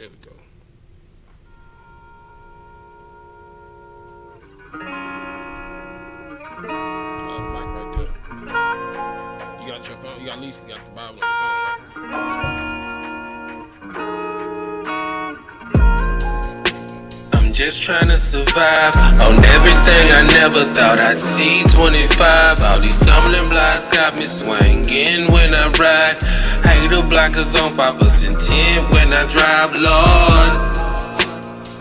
There we go. The mic right there. You got your phone? You got, at least got the Bible on your phone, right? I'm just trying to survive on everything I never thought I'd see. 25, all these tumbling blocks got me swinging when I ride. Hater blockers on 5% 10 when I drive, Lord.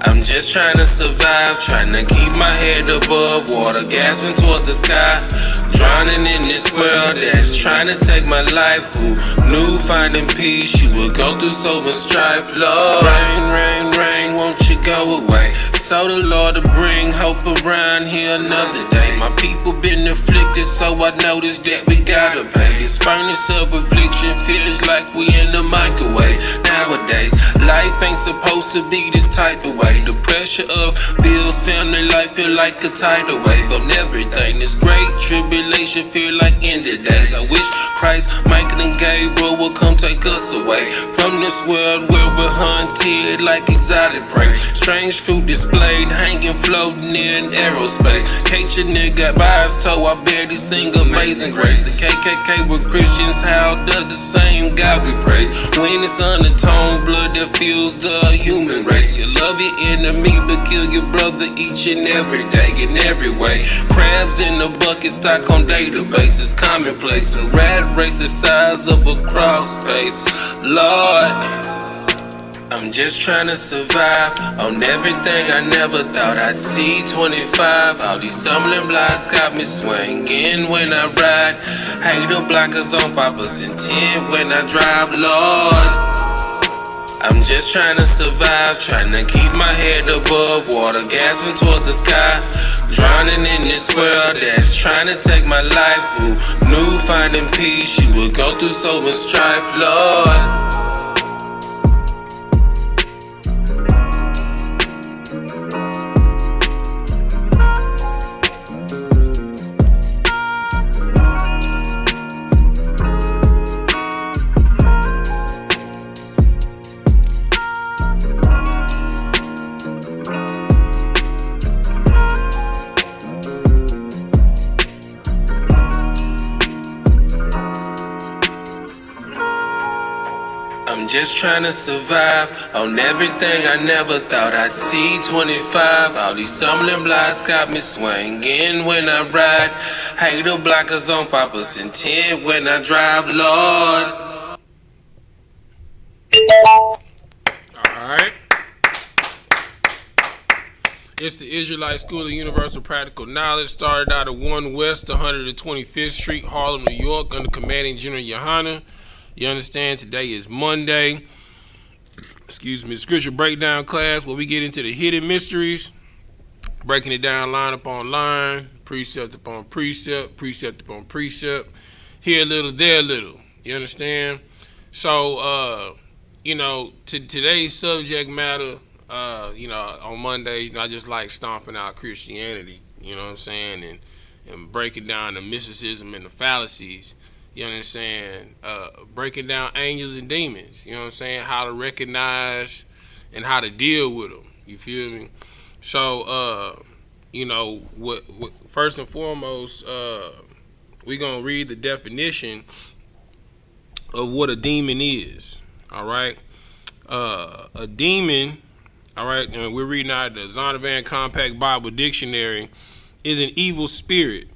I'm just trying to survive, trying to keep my head above water, gasping towards the sky, drowning in this world that's trying to take my life. Who knew finding peace you would go through so much strife, Lord? Rain, rain, rain, won't you go away? So the Lord to bring hope around here another day. My people been afflicted, so I noticed that we gotta pay. This furnace of affliction feels like we in the microwave. Nowadays, life ain't supposed to be this type of way. The pressure of bills, family life feel like a tidal wave on everything. This great tribulation feel like end of days. I wish Christ, Michael and Gabriel would come take us away from this world where we're hunted like exotic prey. Strange fruit displayed, hanging, floating in aerospace. Catch a nigga by his toe, I barely sing Amazing Grace. The KKK with Christians, how does the same God we praise? When it's undertone blood that fuels the human race. You love your enemy but kill your brother each and every day in every way. Crabs in the bucket stock on databases, commonplace. The rat race the size of a cross space, Lord. I'm just trying to survive on everything I never thought I'd see. 25, all these tumbling blocks got me swinging when I ride. Hater blockers on 5% 10 when I drive, Lord. I'm just trying to survive, trying to keep my head above water, gasping towards the sky, drowning in this world that's trying to take my life. Who knew finding peace you would go through so much strife, Lord? I'm just trying to survive on everything I never thought I'd see. 25, all these tumbling blocks got me swinging when I ride. Hater blockers on 5% 10 when I drive, Lord. Alright. It's the Israelite School of Universal Practical Knowledge. Started out at 1 West 125th Street, Harlem, New York, under Commanding General Yohana. You understand, today is Monday. Excuse me, the scripture breakdown class where we get into the hidden mysteries, breaking it down line upon line, precept upon precept, precept upon precept, here a little, there a little. You understand? So, today's subject matter, on Mondays, I just like stomping out Christianity, you know what I'm saying, and breaking down the mysticism and the fallacies. You understand? Breaking down angels and demons. You know what I'm saying? How to recognize and how to deal with them. You feel me? So, what first and foremost, we're going to read the definition of what a demon is. All right? A demon, all right, and we're reading out the Zondervan Compact Bible Dictionary, is an evil spirit.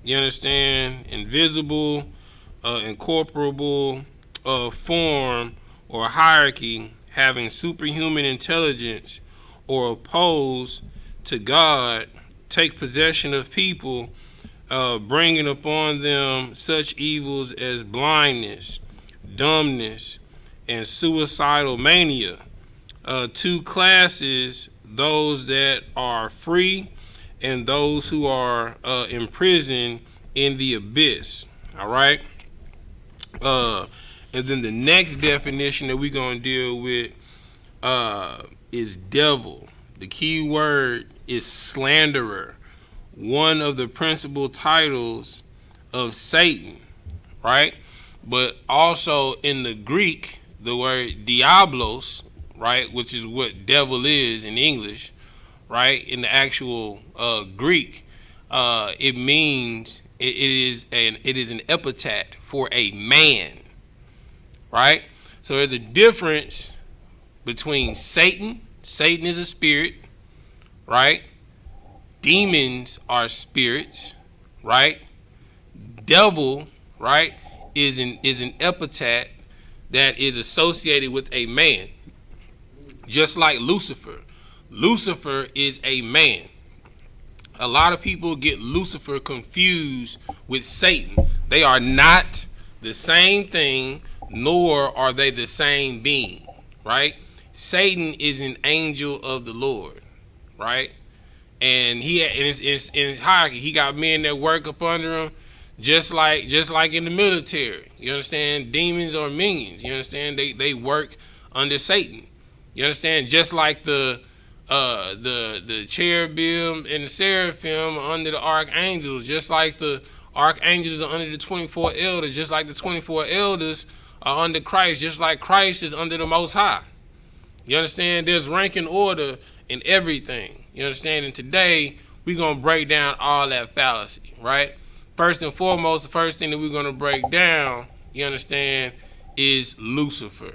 You understand? Invisible, incorporable form or hierarchy, having superhuman intelligence or opposed to God, take possession of people, bringing upon them such evils as blindness, dumbness, and suicidal mania. Two classes, those that are free and those who are imprisoned in the abyss. All right. And then the next definition that we're going to deal with is devil. The key word is slanderer, one of the principal titles of Satan, right? But also in the Greek, the word diablos, right, which is what devil is in English, right, in the actual Greek, it means it is an epithet for a man, right? So there's a difference between Satan. Satan is a spirit, right? Demons are spirits, right? Devil, right, is an epithet that is associated with a man, just like Lucifer. Lucifer is a man. A lot of people get Lucifer confused with Satan. They are not the same thing, nor are they the same being, right? Satan is an angel of the Lord, right? And in his hierarchy, he got men that work up under him, just like in the military. You understand? Demons are minions. You understand? They work under Satan. You understand? Just like the cherubim and the seraphim are under the archangels, just like the archangels are under the 24 elders, just like the 24 elders are under Christ, just like Christ is under the Most High. You understand? There's rank and order in everything. You understand? And today, we're going to break down all that fallacy, right? First and foremost, the first thing that we're going to break down, you understand, is Lucifer,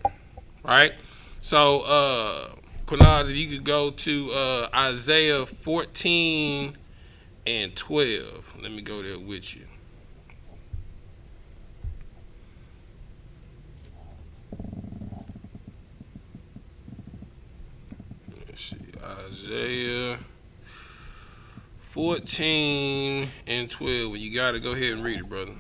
right? So, Quinaz, if you could go to Isaiah 14 and 12. Let me go there with you. Let's see, Isaiah 14 and 12. Well, you got to go ahead and read it, brother.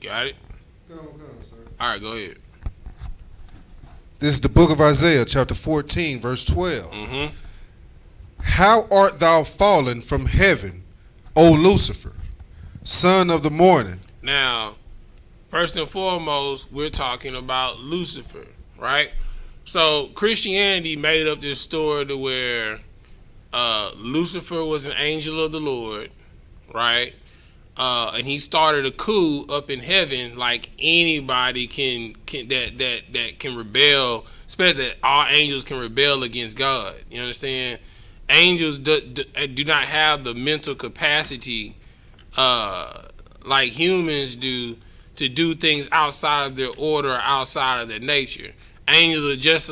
Got it? Come on, sir. All right, go ahead. This is the book of Isaiah, chapter 14, verse 12. Mm-hmm. How art thou fallen from heaven, O Lucifer, son of the morning? Now, first and foremost, we're talking about Lucifer, right? So Christianity made up this story to where Lucifer was an angel of the Lord, right? And he started a coup up in heaven, like anybody can that can rebel, especially that all angels can rebel against God. You understand? Angels do not have the mental capacity like humans do to do things outside of their order or outside of their nature. Angels are just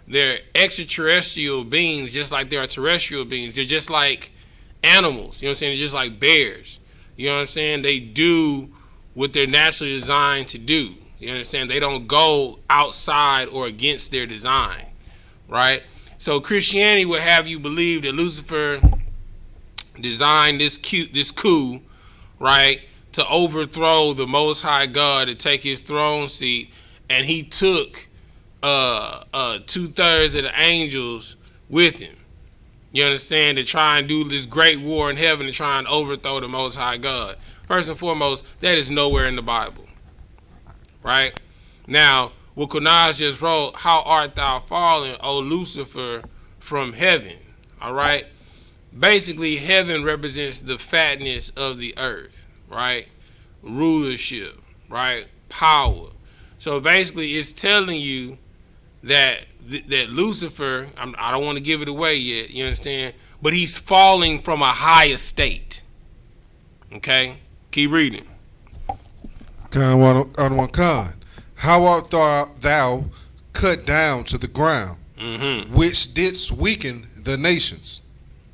they're extraterrestrial beings, just like they are terrestrial beings. They're just like animals. You know what I'm saying? They're just like bears. You know what I'm saying? They do what they're naturally designed to do. You understand? They don't go outside or against their design, right? So Christianity would have you believe that Lucifer designed this coup, right, to overthrow the Most High God, to take his throne seat, and he took 2/3 of the angels with him. You understand? To try and do this great war in heaven to try and overthrow the Most High God. First and foremost, that is nowhere in the Bible, right? Now, what Kunaz just wrote, how art thou fallen, O Lucifer, from heaven, all right? Basically, heaven represents the fatness of the earth, right? Rulership, right? Power. So basically, it's telling you that Lucifer, I don't want to give it away yet, you understand? But he's falling from a high estate. Okay? Keep reading. Khan. How art thou cut down to the ground, which didst weaken the nations?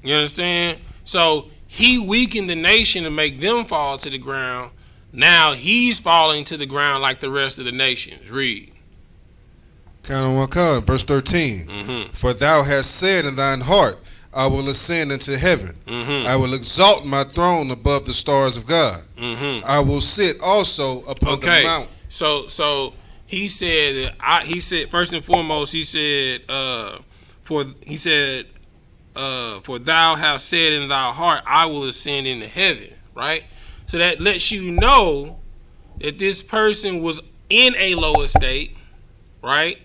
You understand? So he weakened the nation to make them fall to the ground. Now he's falling to the ground like the rest of the nations. Read. Khan, verse 13. For thou hast said in thine heart, I will ascend into heaven. I will exalt my throne above the stars of God. I will sit also upon the mount. So he said that he said first and foremost, he said for thou hast said in thy heart, I will ascend into heaven, right? So that lets you know that this person was in a low estate, right?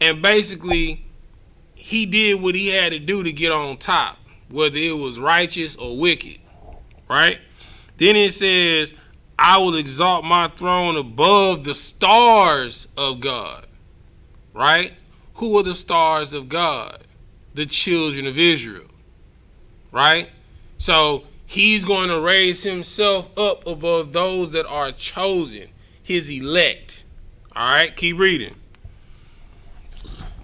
And basically, he did what he had to do to get on top, whether it was righteous or wicked, right? Then it says, I will exalt my throne above the stars of God, right? Who are the stars of God? The children of Israel, right? So he's going to raise himself up above those that are chosen, his elect. All right, keep reading.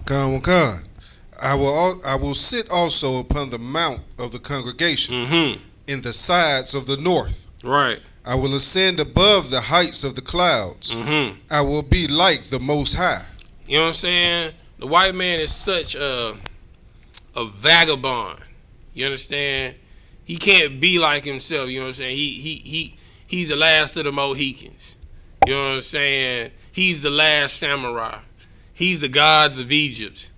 Con. I will sit also upon the mount of the congregation in the sides of the north. Right. I will ascend above the heights of the clouds. I will be like the Most High. You know what I'm saying? The white man is such a vagabond. You understand? He can't be like himself. You know what I'm saying? He's the last of the Mohicans. You know what I'm saying? He's the last samurai. He's the gods of Egypt.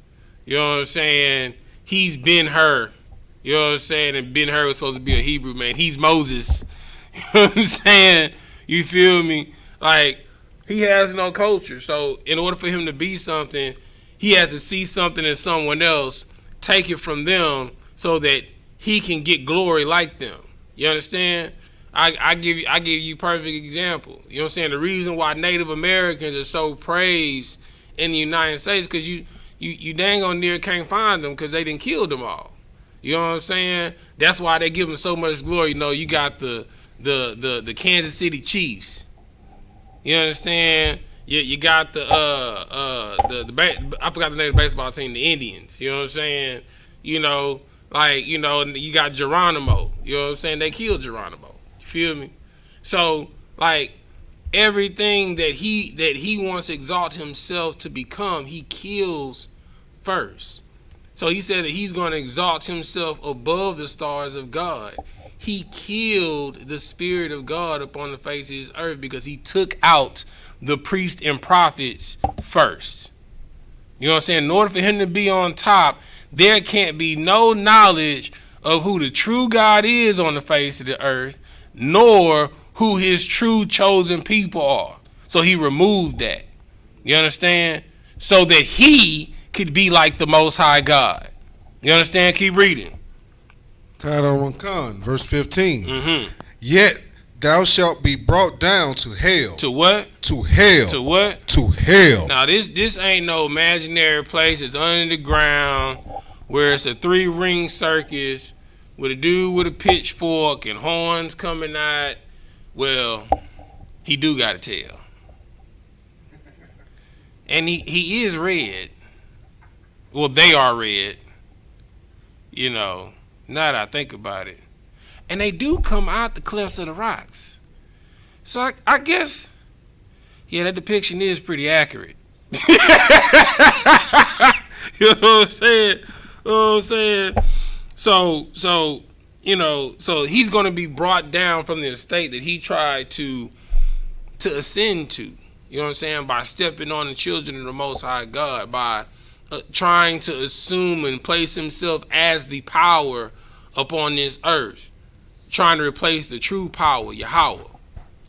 You know what I'm saying? He's Ben-Hur. You know what I'm saying? And Ben-Hur was supposed to be a Hebrew man. He's Moses. You know what I'm saying? You feel me? Like, he has no culture. So in order for him to be something, he has to see something in someone else, take it from them so that he can get glory like them. You understand? I give you perfect example. You know what I'm saying? The reason why Native Americans are so praised in the United States because you dang on near can't find them because they didn't kill them all. You know what I'm saying? That's why they give them so much glory. You know, you got the Kansas City Chiefs. You understand? You got the I forgot the name of the baseball team, the Indians. You know what I'm saying? You know, like, you know, you got Geronimo. You know what I'm saying? They killed Geronimo. You feel me? So, like, everything that he wants to exalt himself to become, he kills first. So he said that he's going to exalt himself above the stars of God. He killed the Spirit of God upon the face of this earth because he took out the priests and prophets first. You know what I'm saying? In order for him to be on top, there can't be no knowledge of who the true God is on the face of the earth, nor who his true chosen people are. So he removed that. You understand? So that he could be like the Most High God. You understand? Keep reading. Verse 15. Yet thou shalt be brought down to hell. To what? To hell. To what? To hell. Now this ain't no imaginary place. It's under the ground where it's a 3-ring circus with a dude with a pitchfork and horns coming out. Well, he do got a tail. And he is red. Well, they are red. You know, now that I think about it. And they do come out the clefts of the rocks. So I guess, yeah, that depiction is pretty accurate. You know what I'm saying? You know what I'm saying? So you know, so he's going to be brought down from the estate that he tried to ascend to. You know what I'm saying? By stepping on the children of the Most High God, by trying to assume and place himself as the power upon this earth, trying to replace the true power, Yahweh.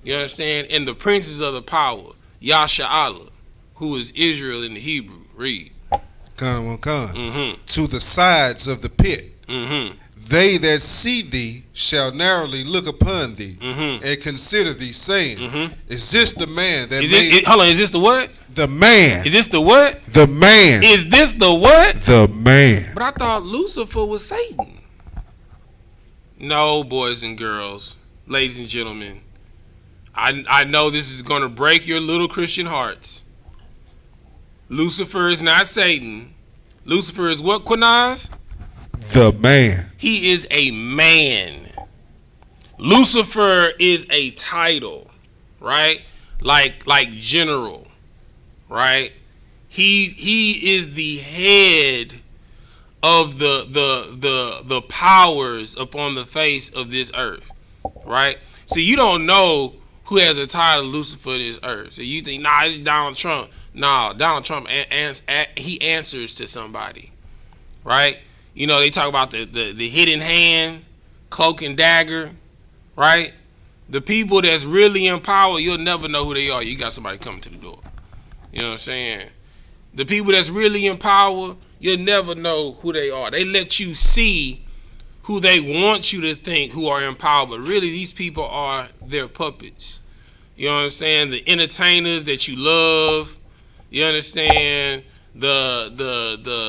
You understand? And the princes of the power, Yasha'Allah, who is Israel in the Hebrew. Read. To the sides of the pit. They that see thee shall narrowly look upon thee and consider thee, saying, Is this the man that made... Hold on, is this the what? The man. Is this the what? The man. Is this the what? The man. But I thought Lucifer was Satan. No, boys and girls, ladies and gentlemen. I know this is going to break your little Christian hearts. Lucifer is not Satan. Lucifer is what, Quinaz? The man. He is a man. Lucifer is a title, right? Like general, right? He is the head of the powers upon the face of this earth, right? So you don't know who has a title Lucifer in this earth. So you think, nah, it's Donald Trump. Nah, Donald Trump he answers to somebody, right? You know, they talk about the hidden hand, cloak and dagger, right? The people that's really in power, you'll never know who they are. You got somebody coming to the door. You know what I'm saying? The people that's really in power, you'll never know who they are. They let you see who they want you to think who are in power, but really these people are their puppets. You know what I'm saying? The entertainers that you love. You understand? The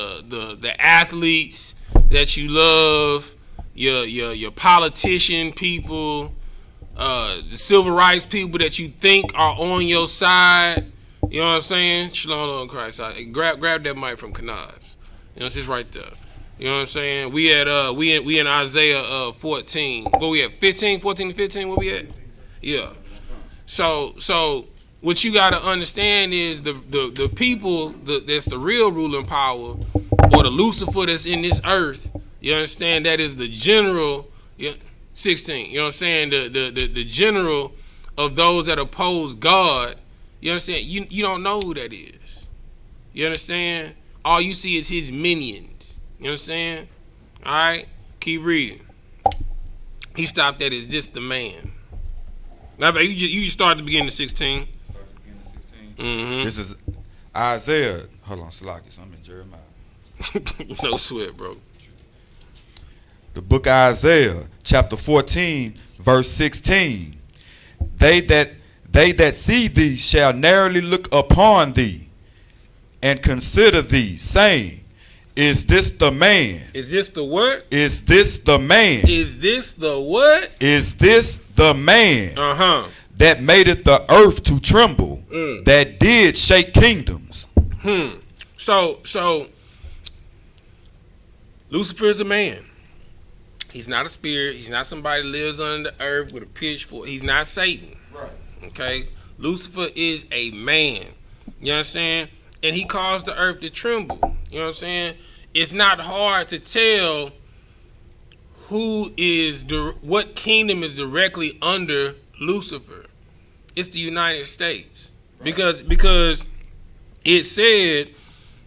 athletes that you love. Your politician people. The civil rights people that you think are on your side. You know what I'm saying? Shalom on Christ. Grab that mic from Kanaz. You know, it's just right there. You know what I'm saying? We in Isaiah 14. What we at? 15, 14 to 15? What we at? Yeah. So what you gotta understand is the people that's the real ruling power, or the Lucifer that's in this earth. You understand? That is the general. 16. You know what I'm saying? The general of those that oppose God. You understand? You don't know who that is. You understand? All you see is his minions. You understand? All right? Keep reading. He stopped at, is this the man? Now, you just start at the beginning of 16. Start at the beginning of 16. Mm-hmm. This is Isaiah. Hold on, Salakis. I'm in Jeremiah. No sweat, bro. The book of Isaiah, chapter 14, verse 16. They that see thee shall narrowly look upon thee and consider thee, saying, is this the man? Is this the what? Is this the man? Is this the what? Is this the man that madeth the earth to tremble, that did shake kingdoms? So Lucifer is a man. He's not a spirit. He's not somebody that lives under the earth with a pitchfork. He's not Satan. Right. Okay? Lucifer is a man. You know what I'm saying? And he caused the earth to tremble. You know what I'm saying? It's not hard to tell what kingdom is directly under Lucifer. It's the United States. Right. Because it said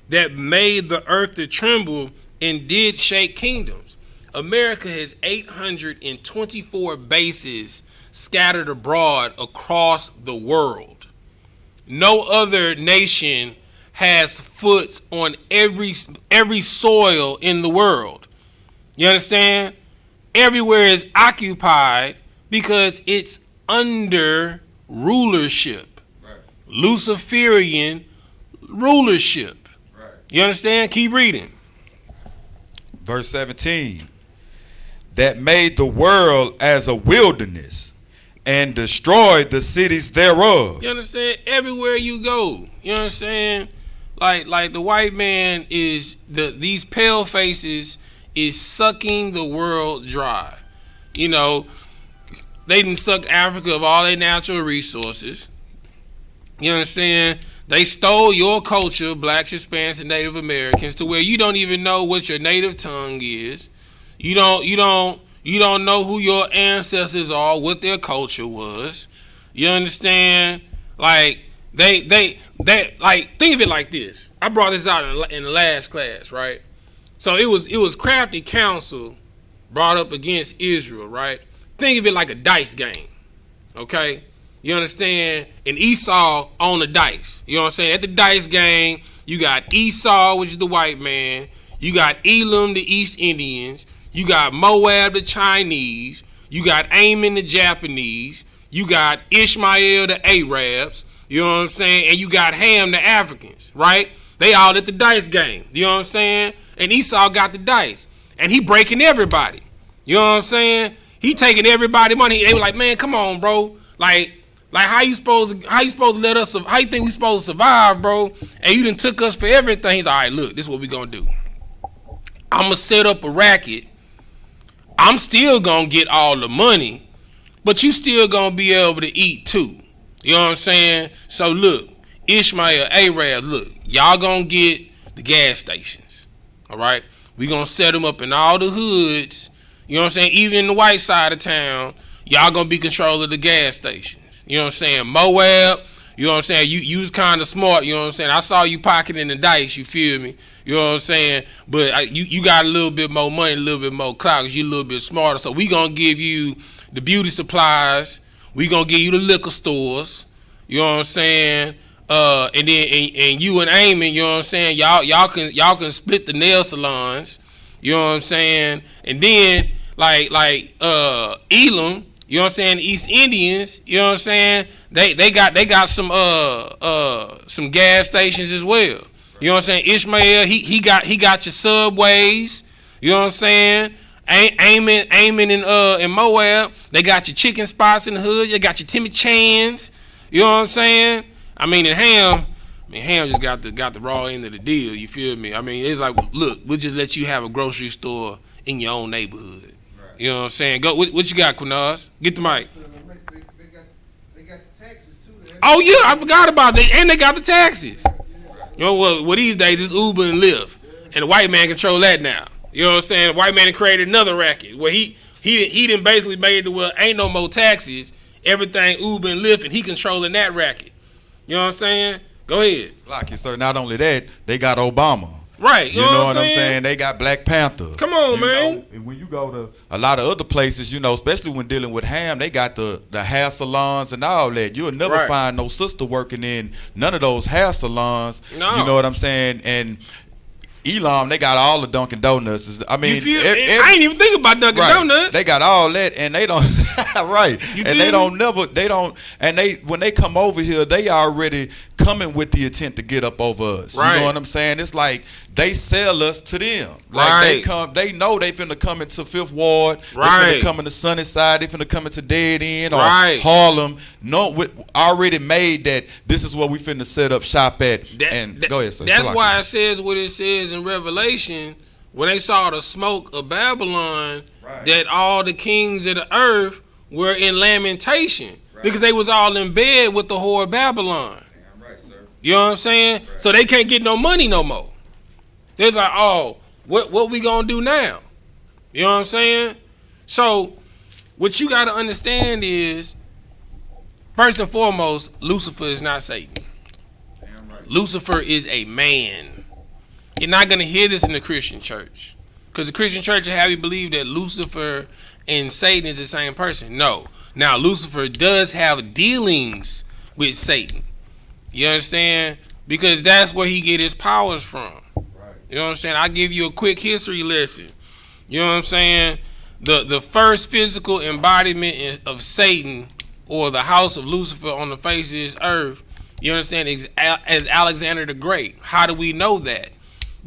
that made the earth to tremble and did shake kingdoms. America has 824 bases scattered abroad across the world. No other nation has foot on every soil in the world. You understand? Everywhere is occupied because it's under rulership. Right. Luciferian rulership. Right. You understand? Keep reading. Verse 17. That made the world as a wilderness and destroyed the cities thereof. You understand? Everywhere you go. You know what I'm saying? Like the white man is these pale faces is sucking the world dry. You know, they done sucked Africa of all their natural resources. You understand? They stole your culture, blacks, Hispanics, and Native Americans, to where you don't even know what your native tongue is. You don't know who your ancestors are, what their culture was. You understand? Like they like, think of it like this. I brought this out in the last class, right? So it was crafty counsel brought up against Israel, right? Think of it like a dice game, okay? You understand? And Esau on the dice. You know what I'm saying? At the dice game, you got Esau, which is the white man. You got Elam, the East Indians. You got Moab, the Chinese. You got Ammon, the Japanese. You got Ishmael, the Arabs. You know what I'm saying? And you got Ham, the Africans, right? They all at the dice game. You know what I'm saying? And Esau got the dice. And he breaking everybody. You know what I'm saying? He taking everybody money. They were like, man, come on, bro. Like how you supposed to let us, how you think we supposed to survive, bro? And you done took us for everything. He's all right, look, this is what we gonna do. I'm gonna set up a racket. I'm still gonna get all the money, but you still gonna be able to eat too. You know what I'm saying? So look, Ishmael, Arab, look, y'all gonna get the gas stations. All right? We gonna set them up in all the hoods. You know what I'm saying? Even in the white side of town, y'all gonna be control of the gas stations. You know what I'm saying? Moab, you know what I'm saying? You was kind of smart, you know what I'm saying? I saw you pocketing the dice, you feel me? You know what I'm saying? But you got a little bit more money, a little bit more clout, because you a little bit smarter. So we gonna give you the beauty supplies. We gonna give you the liquor stores. You know what I'm saying? And then and you and Eamon, you know what I'm saying? Y'all can split the nail salons, you know what I'm saying? And then like Elam, you know what I'm saying, the East Indians, you know what I'm saying? They got some gas stations as well. You know what I'm saying? Ishmael, he got your Subways, you know what I'm saying? Eamon and Moab, they got your chicken spots in the hood, they got your Timmy Chans, you know what I'm saying? I mean, and Ham just got the raw end of the deal. You feel me? I mean, it's like, look, we'll just let you have a grocery store in your own neighborhood. Right. You know what I'm saying? Go. What you got, Quinaz? Get the mic. They got the taxes too. Oh yeah, I forgot about that. And they got the taxes. You know what? Well, these days it's Uber and Lyft, and the white man control that now. You know what I'm saying? The white man created another racket where he done basically made it where ain't no more taxes. Everything Uber and Lyft, and he controlling that racket. You know what I'm saying? Go ahead. Like you, sir. Not only that, they got Obama. Right. You know what I'm saying? They got Black Panther. Come on, man. And when you go to a lot of other places, you know, especially when dealing with Ham, they got the hair salons and all that. You'll never find no sister working in none of those hair salons. No. You know what I'm saying? And Elam, they got all the Dunkin' Donuts. I mean, I ain't even think about Dunkin' Donuts. They got all that, and they don't right. And they don't when they come over here, they already coming with the intent to get up over us. Right. You know what I'm saying? It's like they sell us to them. Like they know they finna come into Fifth Ward. Right. They finna come into Sunnyside. They finna come into Dead End or Harlem. No, already made that this is where we finna set up shop at. Go ahead, sir. That's why it says what it says in Revelation when they saw the smoke of Babylon, that all the kings of the earth were in lamentation because they was all in bed with the whore of Babylon. Damn right, sir. You know what I'm saying? Right. So they can't get no money no more. They're like, oh, what we gonna do now? You know what I'm saying? So what you gotta understand is, first and foremost, Lucifer is not Satan. Damn right. Lucifer is a man. You're not going to hear this in the Christian church. Because the Christian church will have you believe that Lucifer and Satan is the same person. No. Now, Lucifer does have dealings with Satan. You understand? Because that's where he get his powers from. Right. You know what I'm saying? I'll give you a quick history lesson. You know what I'm saying? The first physical embodiment of Satan, or the house of Lucifer on the face of this earth, you understand, is Alexander the Great. How do we know that?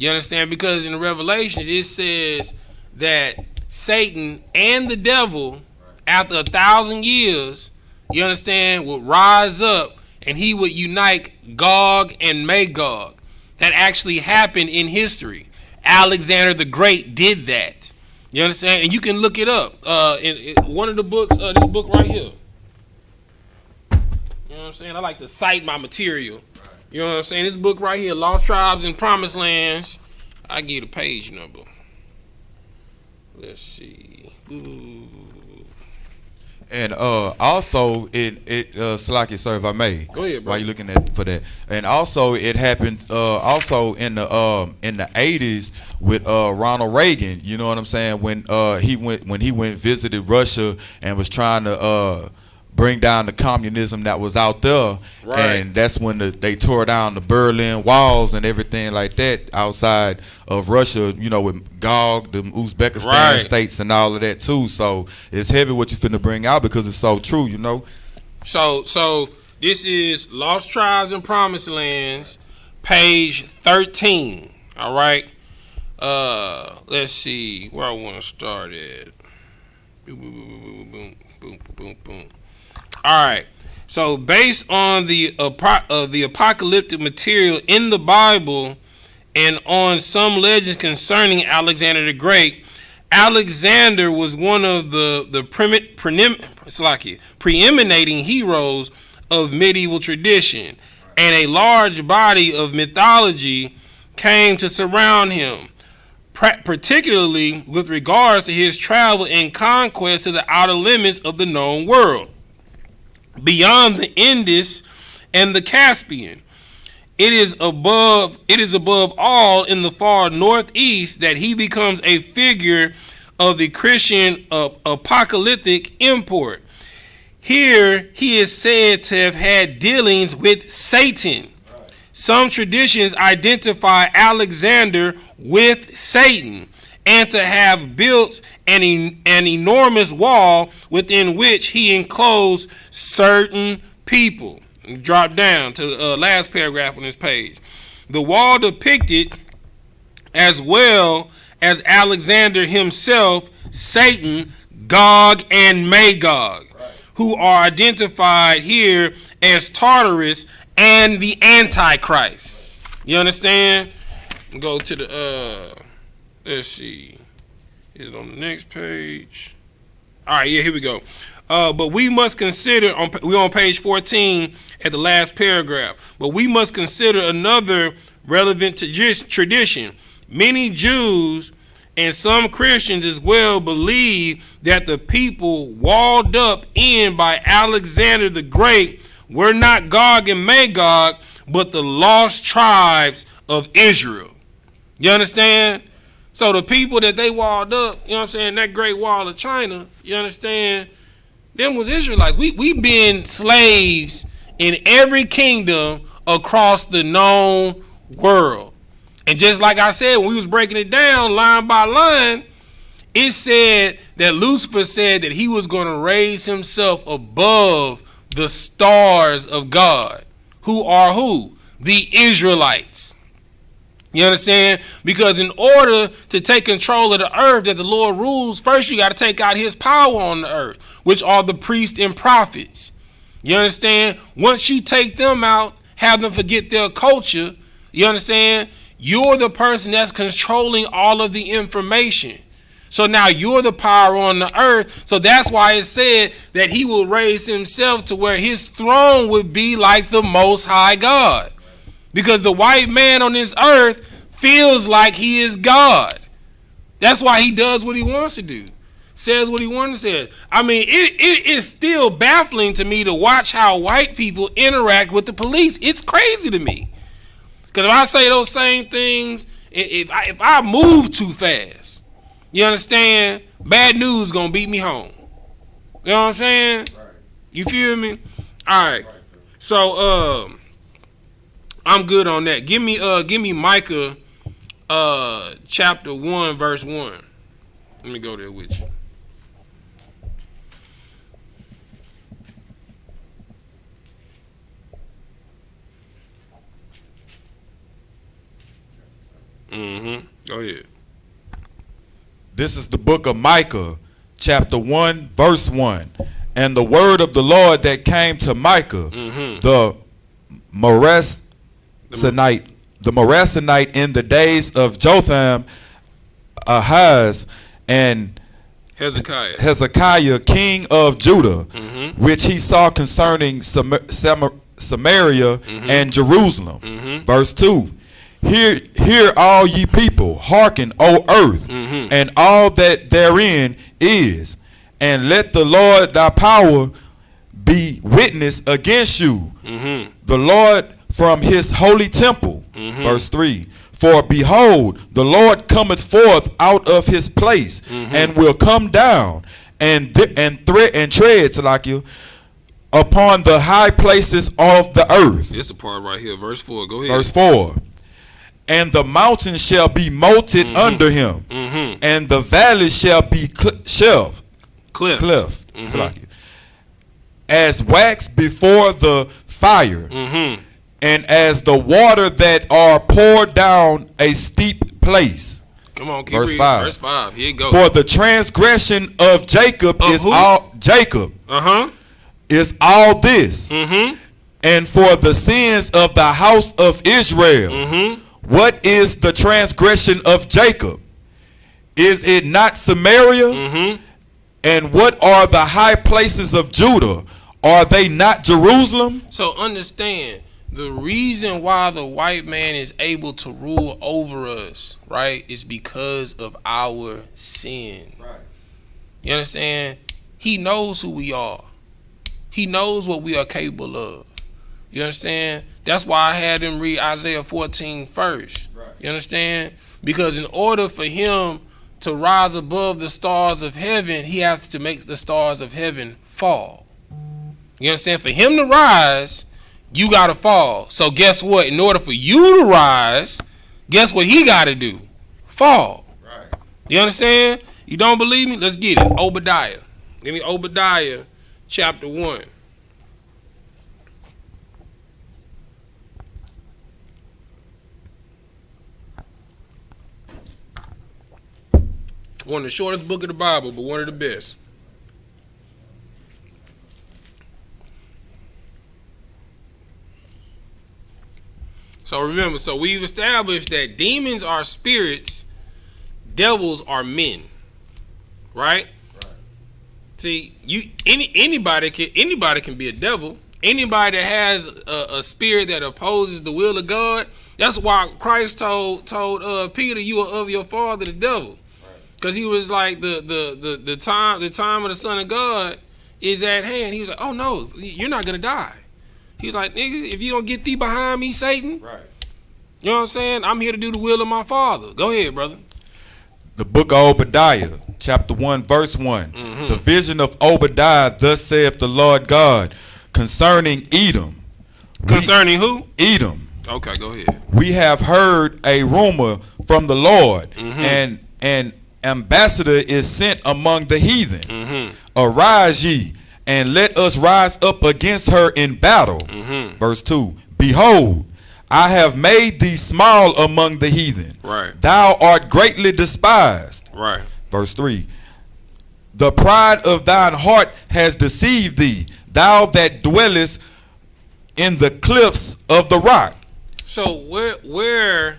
You understand? Because in the Revelations, it says that Satan and the devil, after 1,000 years, you understand, would rise up and he would unite Gog and Magog. That actually happened in history. Alexander the Great did that. You understand? And you can look it up. In one of the books, this book right here. You know what I'm saying? I like to cite my material. You know what I'm saying? This book right here, Lost Tribes and Promised Lands. I give you the page number. Let's see. Ooh. And also it Salaki, sir, if I may. Go ahead, bro. While you looking for that. And also it happened also in the 80s with Ronald Reagan. You know what I'm saying? When he went visited Russia and was trying to bring down the communism that was out there, and that's when they tore down the Berlin walls and everything like that outside of Russia, you know, with Gog, the Uzbekistan states and all of that too. So it's heavy what you finna bring out because it's so true, you know. So this is Lost Tribes and Promised Lands, page 13. All right. Let's see where I want to start at. Boom, boom, boom, boom, boom, boom, boom, boom. All right. So based on the apocalyptic material in the Bible and on some legends concerning Alexander the Great, Alexander was one of the preeminating heroes of medieval tradition, and a large body of mythology came to surround him, particularly with regards to his travel and conquest to the outer limits of the known world, beyond the Indus and the Caspian. It is above all in the far northeast that he becomes a figure of the Christian apocalyptic import. Here he is said to have had dealings with Satan. Some traditions identify Alexander with Satan and to have built an enormous wall within which he enclosed certain people. Drop down to the last paragraph on this page. The wall depicted, as well as Alexander himself, Satan, Gog, and Magog, who are identified here as Tartarus and the Antichrist. You understand? Go to the let's see. Is it on the next page? All right, yeah, here we go. But we must consider, we're on page 14 at the last paragraph, but we must consider another relevant tradition. Many Jews and some Christians as well believe that the people walled up in by Alexander the Great were not Gog and Magog, but the lost tribes of Israel. You understand? So the people that they walled up, you know what I'm saying, that Great Wall of China, you understand, them was Israelites. We've been slaves in every kingdom across the known world. And just like I said, when we was breaking it down line by line, it said that Lucifer said that he was going to raise himself above the stars of God. Who are who? The Israelites. You understand? Because in order to take control of the earth that the Lord rules, first you got to take out his power on the earth, which are the priests and prophets. You understand? Once you take them out, have them forget their culture, you understand? You're the person that's controlling all of the information. So now you're the power on the earth. So that's why it said that he will raise himself to where his throne would be like the Most High God. Because the white man on this earth feels like he is God. That's why he does what he wants to do. Says what he wants to say. I mean, it is still baffling to me to watch how white people interact with the police. It's crazy to me. Because if I say those same things, if I move too fast, you understand, bad news gonna beat me home. You know what I'm saying? Right. You feel me? All right. So I'm good on that. Give me Micah chapter 1 verse 1. Let me go there with you. Go ahead. This is the book of Micah, chapter 1, verse 1. And the word of the Lord that came to Micah, the Morassonite in the days of Jotham, Ahaz, and Hezekiah, king of Judah, which he saw concerning Samaria and Jerusalem. Verse 2. Hear all ye people, hearken, O earth, and all that therein is, and let the Lord thy power be witness against you, the Lord from his holy temple. Verse 3. For behold, the Lord cometh forth out of his place, and will come down and treads like you upon the high places of the earth. This is the part right here, verse 4. Go ahead. Verse 4. And the mountains shall be molten under him, and the valleys shall be cleft, as wax before the fire, and as the water that are poured down a steep place. Come on, keep verse reading. 5. Verse 5. Here you go. For the transgression of Jacob is who? all Jacob is all this, and for the sins of the house of Israel. What is the transgression of Jacob? Is it not Samaria? And what are the high places of Judah? Are they not Jerusalem? So understand, the reason why the white man is able to rule over us, right, is because of our sin. Right. You understand? He knows who we are. He knows what we are capable of. You understand? That's why I had him read Isaiah 14 first. Right. You understand? Because in order for him to rise above the stars of heaven, he has to make the stars of heaven fall. You understand? For him to rise, you got to fall. So guess what? In order for you to rise, guess what he got to do? Fall. Right. You understand? You don't believe me? Let's get it. Obadiah. Give me Obadiah chapter 1. One of the shortest book of the Bible, but one of the best. So remember, we've established that demons are spirits, devils are men. Right? See, anybody can be a devil. Anybody that has a spirit that opposes the will of God. That's why Christ told Peter, you are of your father the devil. Because he was like the time of the Son of God is at hand. He was like, oh no, you're not gonna die. He was like, nigga, if you don't get thee behind me, Satan. Right. You know what I'm saying? I'm here to do the will of my Father. Go ahead, brother. The book of Obadiah, chapter 1, verse 1. Mm-hmm. The vision of Obadiah, thus saith the Lord God, concerning Edom. Concerning who? Edom. Okay, go ahead. We have heard a rumor from the Lord, mm-hmm. and an ambassador is sent among the heathen. Mm-hmm. Arise ye, and let us rise up against her in battle. Mm-hmm. Verse 2. Behold, I have made thee small among the heathen. Right. Thou art greatly despised. Right. Verse 3. The pride of thine heart has deceived thee, thou that dwellest in the cliffs of the rock. So where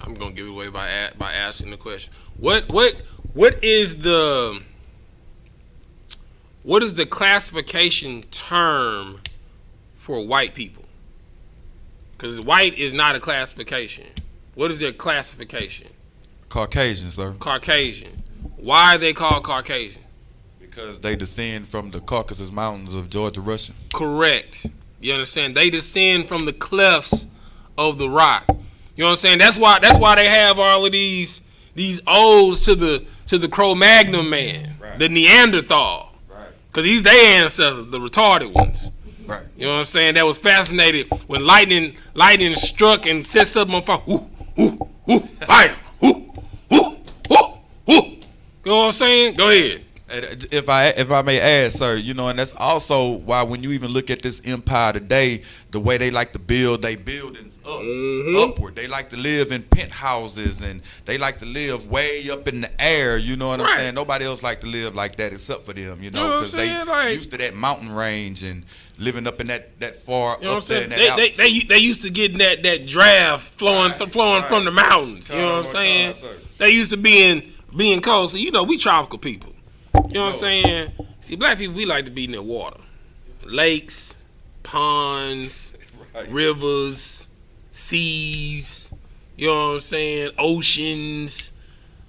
I'm gonna give it away by asking the question. What is the classification term for white people? Because white is not a classification. What is their classification? Caucasian, sir. Caucasian. Why are they called Caucasian? Because they descend from the Caucasus Mountains of Georgia, Russia. Correct. You understand? They descend from the clefts of the rock. You know what I'm saying? That's why they have all of these odes to the Cro-Magnon man, right. The Neanderthal. Right. Because he's their ancestors, the retarded ones. Right. You know what I'm saying? That was fascinated when lightning struck and set something on fire. Fire. You know what I'm saying? Go ahead. If I may add, sir, you know, and that's also why when you even look at this empire today, the way they like to build their buildings upward. They like to live in penthouses and they like to live way up in the air. You know what I'm saying? Nobody else like to live like that except for them. You know, because they used to that mountain range and living up in that far up there. They used to getting that draft flowing from the mountains. You know what I'm saying? They used to being cold. So you know we tropical people. You know what I'm saying? See, black people, we like to be near water. Lakes, ponds, rivers, seas, you know what I'm saying? Oceans.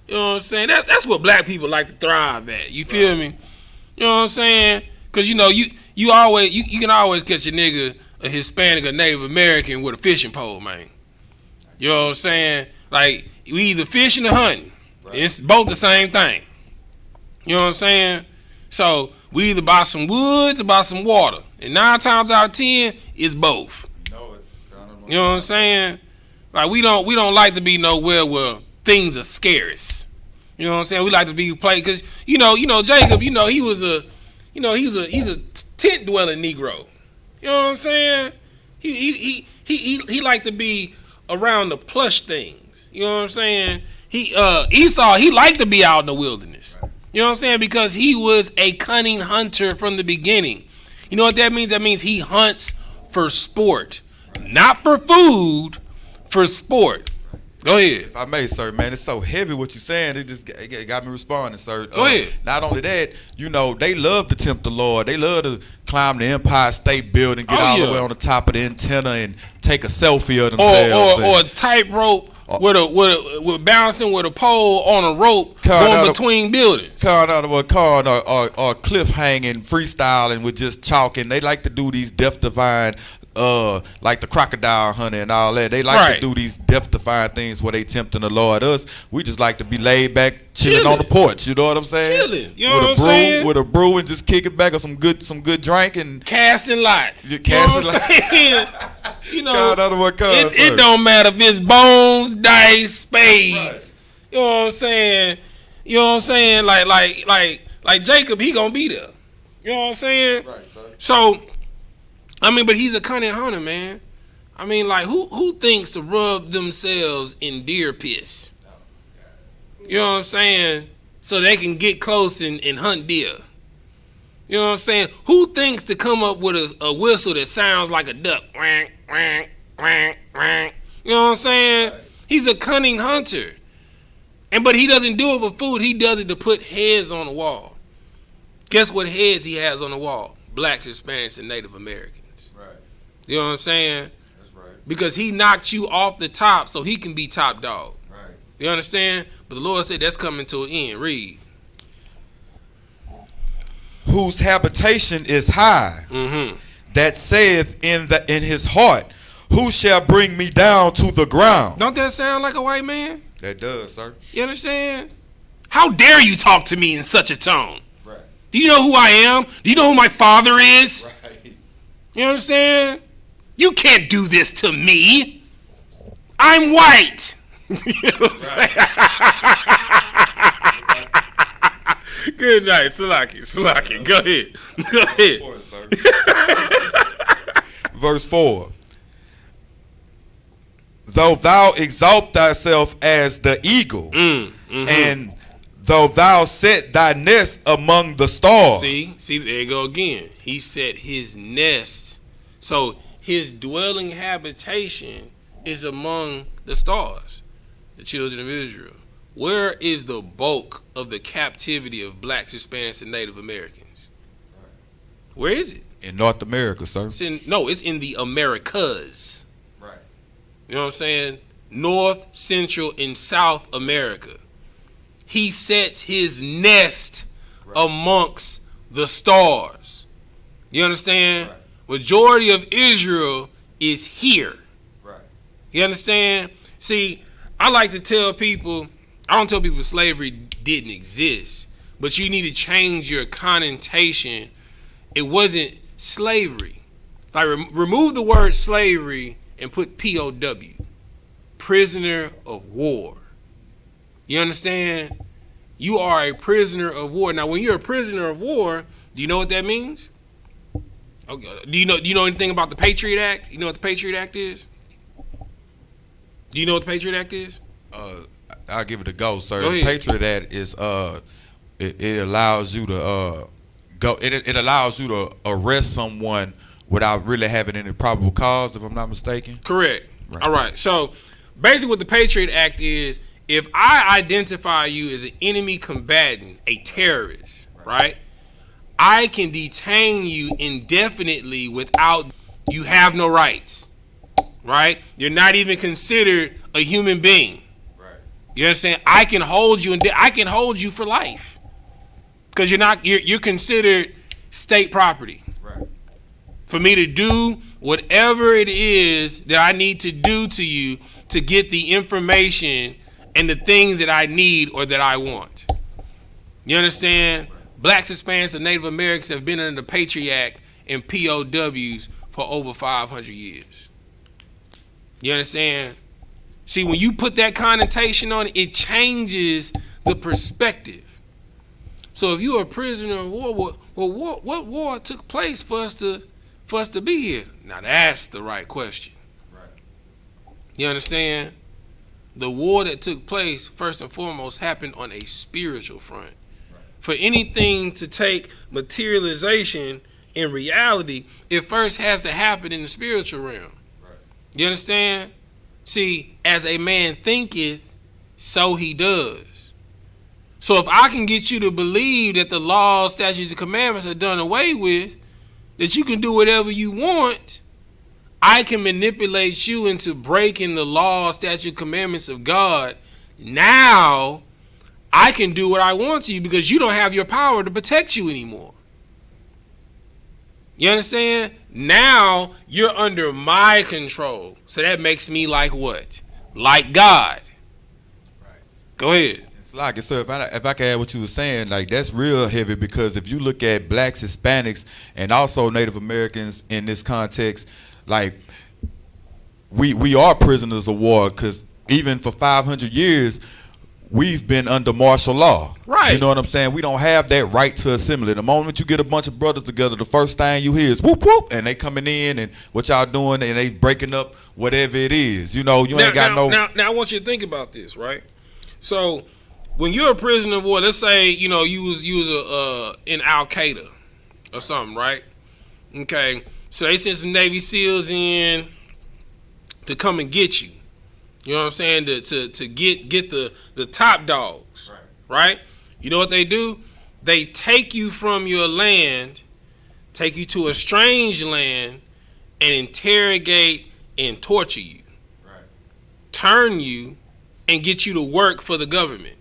You know what I'm saying? That's what black people like to thrive at. You feel me? You know what I'm saying? Because, you know, you can always catch a nigga, a Hispanic, a Native American with a fishing pole, man. You know what I'm saying? Like, we either fishing or hunting. Right. It's both the same thing. You know what I'm saying? So we either buy some woods or buy some water. And 9 times out of 10, it's both. You know what I'm saying? Like we don't like to be nowhere where things are scarce. You know what I'm saying? We like to be played because you know Jacob. You know he's a tent dwelling Negro. You know what I'm saying? He like to be around the plush things. You know what I'm saying? Esau he liked to be out in the wilderness. You know what I'm saying? Because he was a cunning hunter from the beginning. You know what that means? That means he hunts for sport. Not for food, for sport. Go ahead. If I may, sir, man, it's so heavy what you're saying. It got me responding, sir. Go ahead. Not only that, you know, they love to tempt the Lord. They love to climb the Empire State Building, get all the way on the top of the antenna and take a selfie of themselves. Or a tightrope. With bouncing with a pole on a rope going between buildings. Or cliff hanging, freestyling with just chalking. They like to do these death-defying like the crocodile hunter and all that. They like to do these death-defying things where they tempting the Lord. Us, we just like to be laid back, chilling on the porch. You know what I'm saying? Chilling. You know what I'm saying? With a brew and just kick it back, or some good drink and casting lots. Casting lots. You know, it don't matter if it's bones, dice, spades. Right. You know what I'm saying? You know what I'm saying? Like Jacob, he gonna be there. You know what I'm saying? Right, sir. So, I mean, but he's a cunning hunter, man. I mean, like, who thinks to rub themselves in deer piss? You know what I'm saying? So they can get close and hunt deer. You know what I'm saying? Who thinks to come up with a whistle that sounds like a duck? Wank, wank, wank, wank. You know what I'm saying? Right. He's a cunning hunter. But he doesn't do it for food. He does it to put heads on the wall. Guess what heads he has on the wall? Blacks, Hispanics, and Native Americans. Right. You know what I'm saying? That's right. Because he knocked you off the top so he can be top dog. Right. You understand? But the Lord said that's coming to an end. Read. Whose habitation is high, that saith in his heart, who shall bring me down to the ground? Don't that sound like a white man? That does, sir. You understand? How dare you talk to me in such a tone? Right. Do you know who I am? Do you know who my father is? Right. You understand? You can't do this to me. I'm white. You know what I'm saying? Good night, Salaki. Go ahead. Verse 4. Though thou exalt thyself as the eagle, and though thou set thy nest among the stars. See, there you go again. He set his nest. So his dwelling habitation is among the stars, the children of Israel. Where is the bulk of the captivity of blacks, Hispanics, and Native Americans? Where is it? In North America, sir. It's in the Americas. Right. You know what I'm saying? North, Central, and South America. He sets his nest amongst the stars. You understand? Right. Majority of Israel is here. Right. You understand? See, I like to tell people, I don't tell people slavery didn't exist, but you need to change your connotation. It wasn't slavery. Like, remove the word slavery and put POW, prisoner of war. You understand? You are a prisoner of war. Now, when you're a prisoner of war, do you know what that means? Okay. Do you know anything about the Patriot Act? You know what the Patriot Act is? Do you know what the Patriot Act is? I'll give it a go, sir. Go the ahead. Patriot Act is it allows you to go. It allows you to arrest someone without really having any probable cause, if I'm not mistaken. Correct. Right. All right. So basically, what the Patriot Act is, if I identify you as an enemy combatant, a terrorist, right? I can detain you indefinitely without you have no rights, right? You're not even considered a human being. You understand? I can hold you I can hold you for life because you're considered state property. Right. For me to do whatever it is that I need to do to you to get the information and the things that I need or that I want. You understand? Blacks, Hispanics, and Native Americans have been under the Patriot Act and POWs for over 500 years. You understand? See, when you put that connotation on it, it changes the perspective. So if you're a prisoner of war, what war took place for us to be here? Now that's the right question. Right. You understand? The war that took place, first and foremost, happened on a spiritual front. Right. For anything to take materialization in reality, it first has to happen in the spiritual realm. Right. You understand? See, as a man thinketh, so he does. So if I can get you to believe that the laws, statutes, and commandments are done away with, that you can do whatever you want, I can manipulate you into breaking the laws, statutes, commandments of God. Now, I can do what I want to you because you don't have your power to protect you anymore. You understand? Now you're under my control. So that makes me like what? Like God. Right. Go ahead. It's like, so if I can add what you were saying, like that's real heavy, because if you look at blacks, Hispanics, and also Native Americans in this context, like we are prisoners of war, because even for 500 years, we've been under martial law. Right. You know what I'm saying? We don't have that right to assembly. The moment you get a bunch of brothers together, the first thing you hear is whoop whoop, and they coming in and what y'all doing, and they breaking up whatever it is. You know, you ain't got no. Now I want you to think about this, right? So when you're a prisoner of war, let's say you was in Al Qaeda or something, right? Okay, so they sent some Navy SEALs in to come and get you. You know what I'm saying? To get the top dogs, right? You know what they do? They take you from your land, take you to a strange land, and interrogate and torture you, turn you, and get you to work for the government.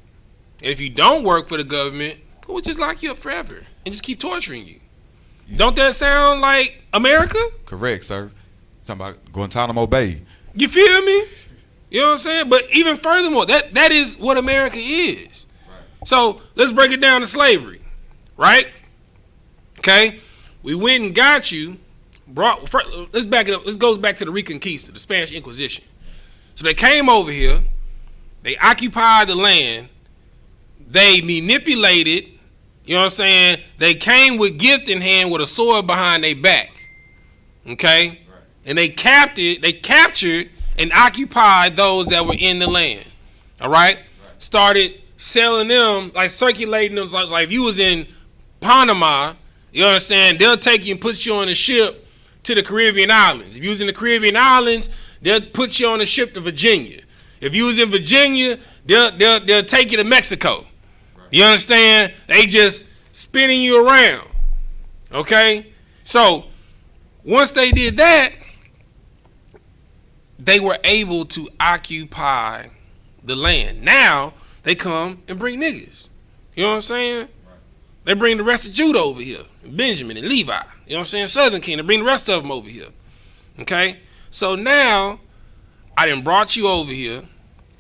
And if you don't work for the government, we'll just lock you up forever and just keep torturing you. Don't that sound like America? Correct, sir. Talking about Guantanamo Bay. You feel me? You know what I'm saying? But even furthermore, that is what America is. Right. So let's break it down to slavery, right? Okay, we went and got you. Let's back it up. Let's go back to the Reconquista, the Spanish Inquisition. So they came over here. They occupied the land. They manipulated. You know what I'm saying? They came with gift in hand with a sword behind their back. Okay, right. And they captured and occupied those that were in the land. All right? Started selling them, like circulating them. Like if you was in Panama, you understand, they'll take you and put you on a ship to the Caribbean islands. If you was in the Caribbean islands, they'll put you on a ship to Virginia. If you was in Virginia, they'll take you to Mexico. You understand? They just spinning you around. Okay? So once they did that, they were able to occupy the land. Now they come and bring niggas. You know what I'm saying? Right. They bring the rest of Judah over here, and Benjamin and Levi. You know what I'm saying? Southern Kingdom. They bring the rest of them over here. Okay? So now I done brought you over here.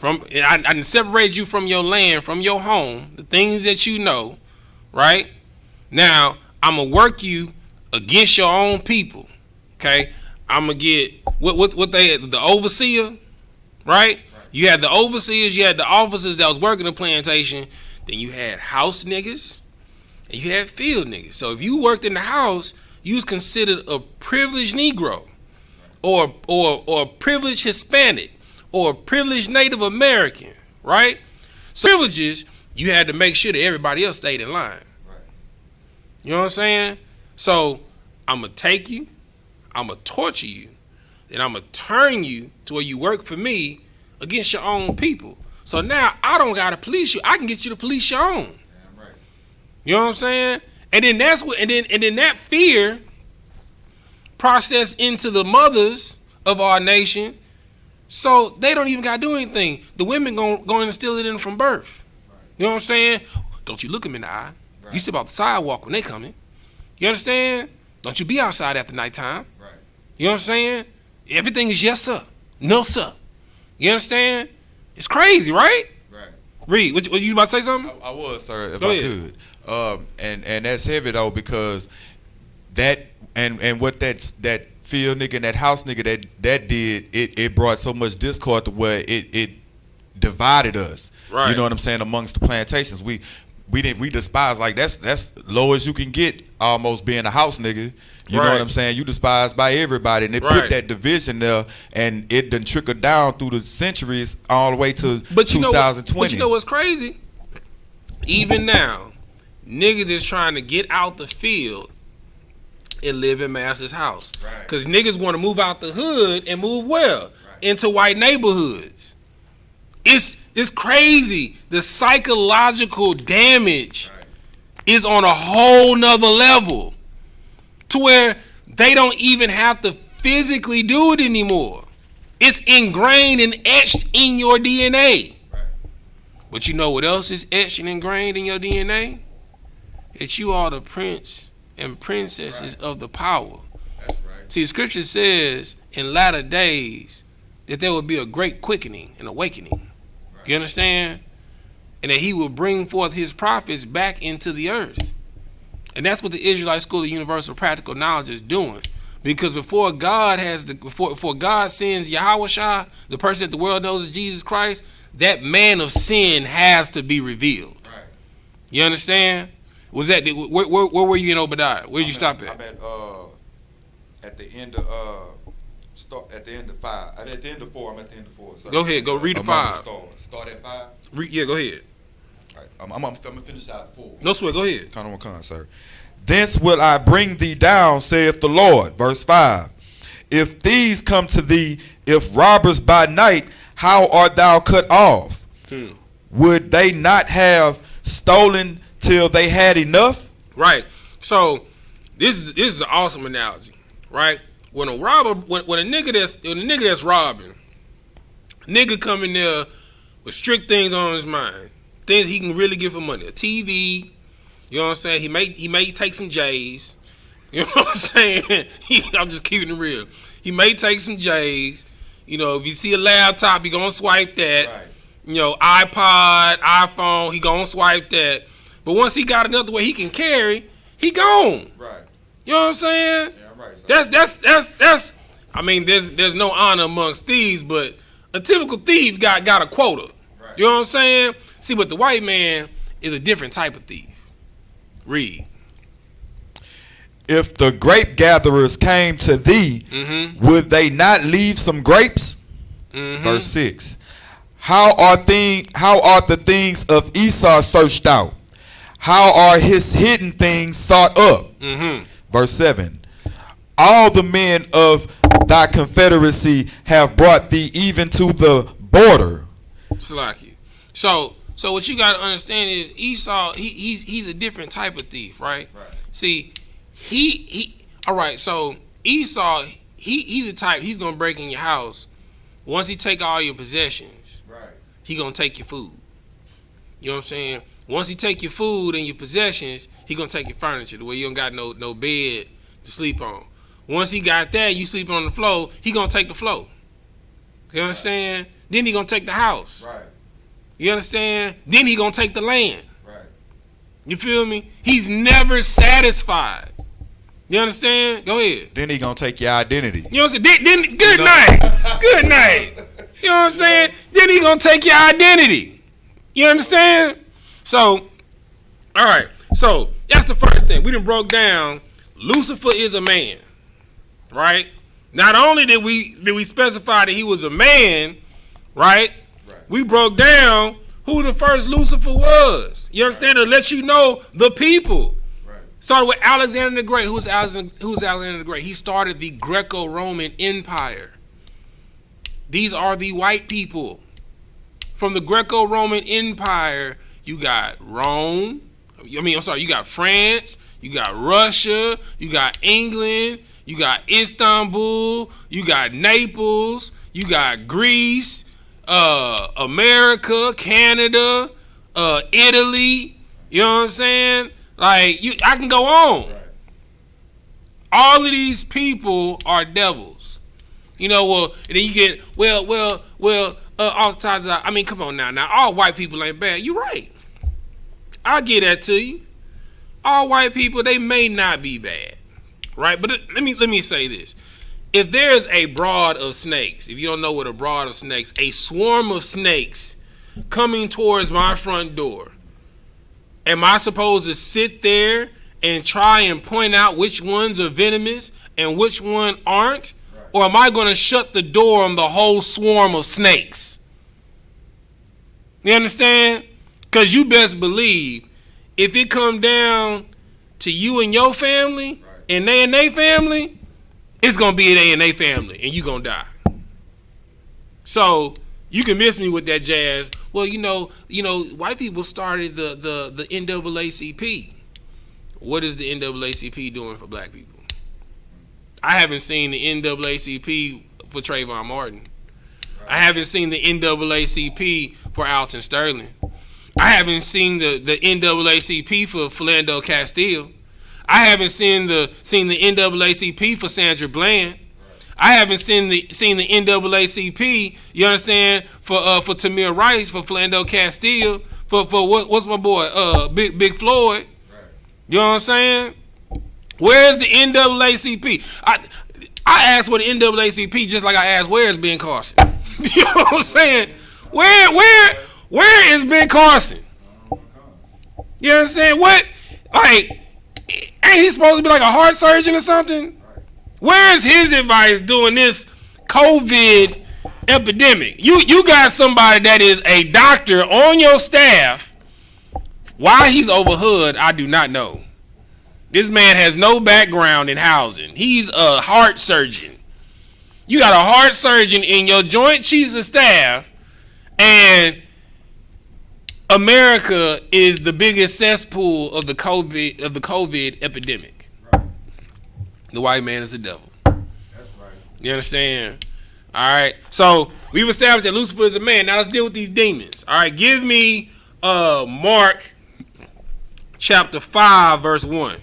I done separated you from your land, from your home, the things that you know, right? Now I'm gonna work you against your own people. Okay? I'm gonna get what they, the overseer, right? You had the overseers, you had the officers that was working the plantation, then you had house niggas, and you had field niggas. So if you worked in the house, you was considered a privileged Negro, or a privileged Hispanic, or a privileged Native American, right? So privileges, you had to make sure that everybody else stayed in line. You know what I'm saying? So I'm gonna take you, I'm going to torture you, then I'm going to turn you to where you work for me against your own people. So now I don't got to police you. I can get you to police your own. Damn right. You know what I'm saying? And then that's what, and then that fear processed into the mothers of our nation, so they don't even got to do anything. The women going to instill it in from birth. Right. You know what I'm saying? Don't you look them in the eye. Right. You sit off the sidewalk when they coming. You understand? Don't you be outside after nighttime. Right. You know what I'm saying? Everything is yes, sir. No, sir. You understand? It's crazy, right? Right. Reed, what you about to say something? I was, sir, if I could. And that's heavy, though, because that and what that field nigga and that house nigga that did, it brought so much discord to where it divided us. Right. You know what I'm saying? Amongst the plantations. We despise, like that's low as you can get, almost being a house nigga. You know what I'm saying? You despised by everybody, and they put that division there, and it done trickled down through the centuries all the way to 2020. But you know what's crazy? Even now, niggas is trying to get out the field and live in master's house, because niggas want to move out the hood and move into white neighborhoods. It's crazy. The psychological damage is on a whole nother level, to where they don't even have to physically do it anymore. It's ingrained and etched in your DNA. But you know what else is etched and ingrained in your DNA? That you are the prince and princesses of the power. That's right. See, the scripture says in latter days that there will be a great quickening and awakening. Right. You understand? And that he will bring forth his prophets back into the earth. And that's what the Israelite School of Universal Practical Knowledge is doing. Because before God sends Yahweh, the person that the world knows as Jesus Christ, that man of sin has to be revealed. Right. You understand? Was that where were you in Obadiah? Where'd you stop at? I'm at the end of at the end of 5. At the end of 4. I'm at the end of 4. Sorry. Go ahead. Go read the Among 5. Start at 5. Yeah, go ahead. All right. I'm gonna finish out 4. No sweat. Go ahead. Con, sir. Thence will I bring thee down, saith the Lord. Verse 5. If thieves come to thee, if robbers by night, how art thou cut off? Would they not have stolen till they had enough? Right. So this is an awesome analogy, right? When a nigga that's robbing, nigga come in there with strict things on his mind, things he can really get for money, a TV. You know what I'm saying? He may take some J's. You know what I'm saying? I'm just keeping it real. He may take some J's. You know, if you see a laptop, he gonna swipe that. Right. You know, iPod, iPhone, he gonna swipe that. But once he got another way he can carry, he gone. Right. You know what I'm saying? Yeah, I'm right. Sir. That's. I mean, there's no honor amongst thieves, but a typical thief got a quota. Right. You know what I'm saying? See, but the white man is a different type of thief. Read. If the grape gatherers came to thee, would they not leave some grapes? Verse 6. How are the things of Esau searched out? How are his hidden things sought up? Verse 7. All the men of thy confederacy have brought thee even to the border. Salaki. So what you got to understand is Esau. He's a different type of thief, right? See, he. All right. So Esau, he's the type. He's gonna break in your house. Once he take all your possessions, he gonna take your food. You know what I'm saying? Once he take your food and your possessions, he gonna take your furniture. The way you don't got no bed to sleep on. Once he got that, you sleeping on the floor. He gonna take the floor. You understand? Then he gonna take the house. Right. You understand? Then he gonna take the land. Right. You feel me? He's never satisfied. You understand? Go ahead. Then he gonna take your identity. You know what I'm saying? Then good night. Good night. You know what I'm saying? Then he gonna take your identity. You understand? So, all right. So that's the first thing. We done broke down. Lucifer is a man, right? Not only did we specify that he was a man, right? We broke down who the first Lucifer was. You understand? To let you know the people. Started with Alexander the Great. Who's Alexander the Great? He started the Greco-Roman Empire. These are the white people. From the Greco-Roman Empire, you got Rome. You got France. You got Russia. You got England. You got Istanbul. You got Naples. You got Greece. America, Canada, Italy. You know what I'm saying? Like I can go on. All of these people are devils. You know, well, and then you get all the times. I mean, come on now. Now all white people ain't bad. You're right. I'll give that to you. All white people, they may not be bad, right? But let me say this. If there's a brood of snakes, if you don't know what a brood of snakes, a swarm of snakes coming towards my front door, am I supposed to sit there and try and point out which ones are venomous and which one aren't? Or am I going to shut the door on the whole swarm of snakes? You understand? Because you best believe if it come down to you and your family and they and their family, it's going to be they and their family and you going to die. So you can miss me with that jazz. Well, you know, white people started the NAACP. What is the NAACP doing for black people? I haven't seen the NAACP for Trayvon Martin. I haven't seen the NAACP for Alton Sterling. I haven't seen the NAACP for Philando Castile. I haven't seen the NAACP for Sandra Bland. I haven't seen the NAACP. You understand, for Tamir Rice, for Philando Castile, for what's my boy Big Floyd. You know what I'm saying? Where's the NAACP? I asked for the NAACP just like I asked where's Ben Carson. You know what I'm saying? Where is Ben Carson? You know what I'm saying? What, like, ain't he supposed to be like a heart surgeon or something? Where's his advice during this COVID epidemic? You got somebody that is a doctor on your staff. Why he's over hood, I do not know. This man has no background in housing. He's a heart surgeon. You got a heart surgeon in your Joint Chiefs of Staff, and America is the biggest cesspool of the COVID epidemic. Right. The white man is the devil. That's right. You understand? All right. So we've established that Lucifer is a man. Now let's deal with these demons. All right. Give me Mark chapter 5, verse 1.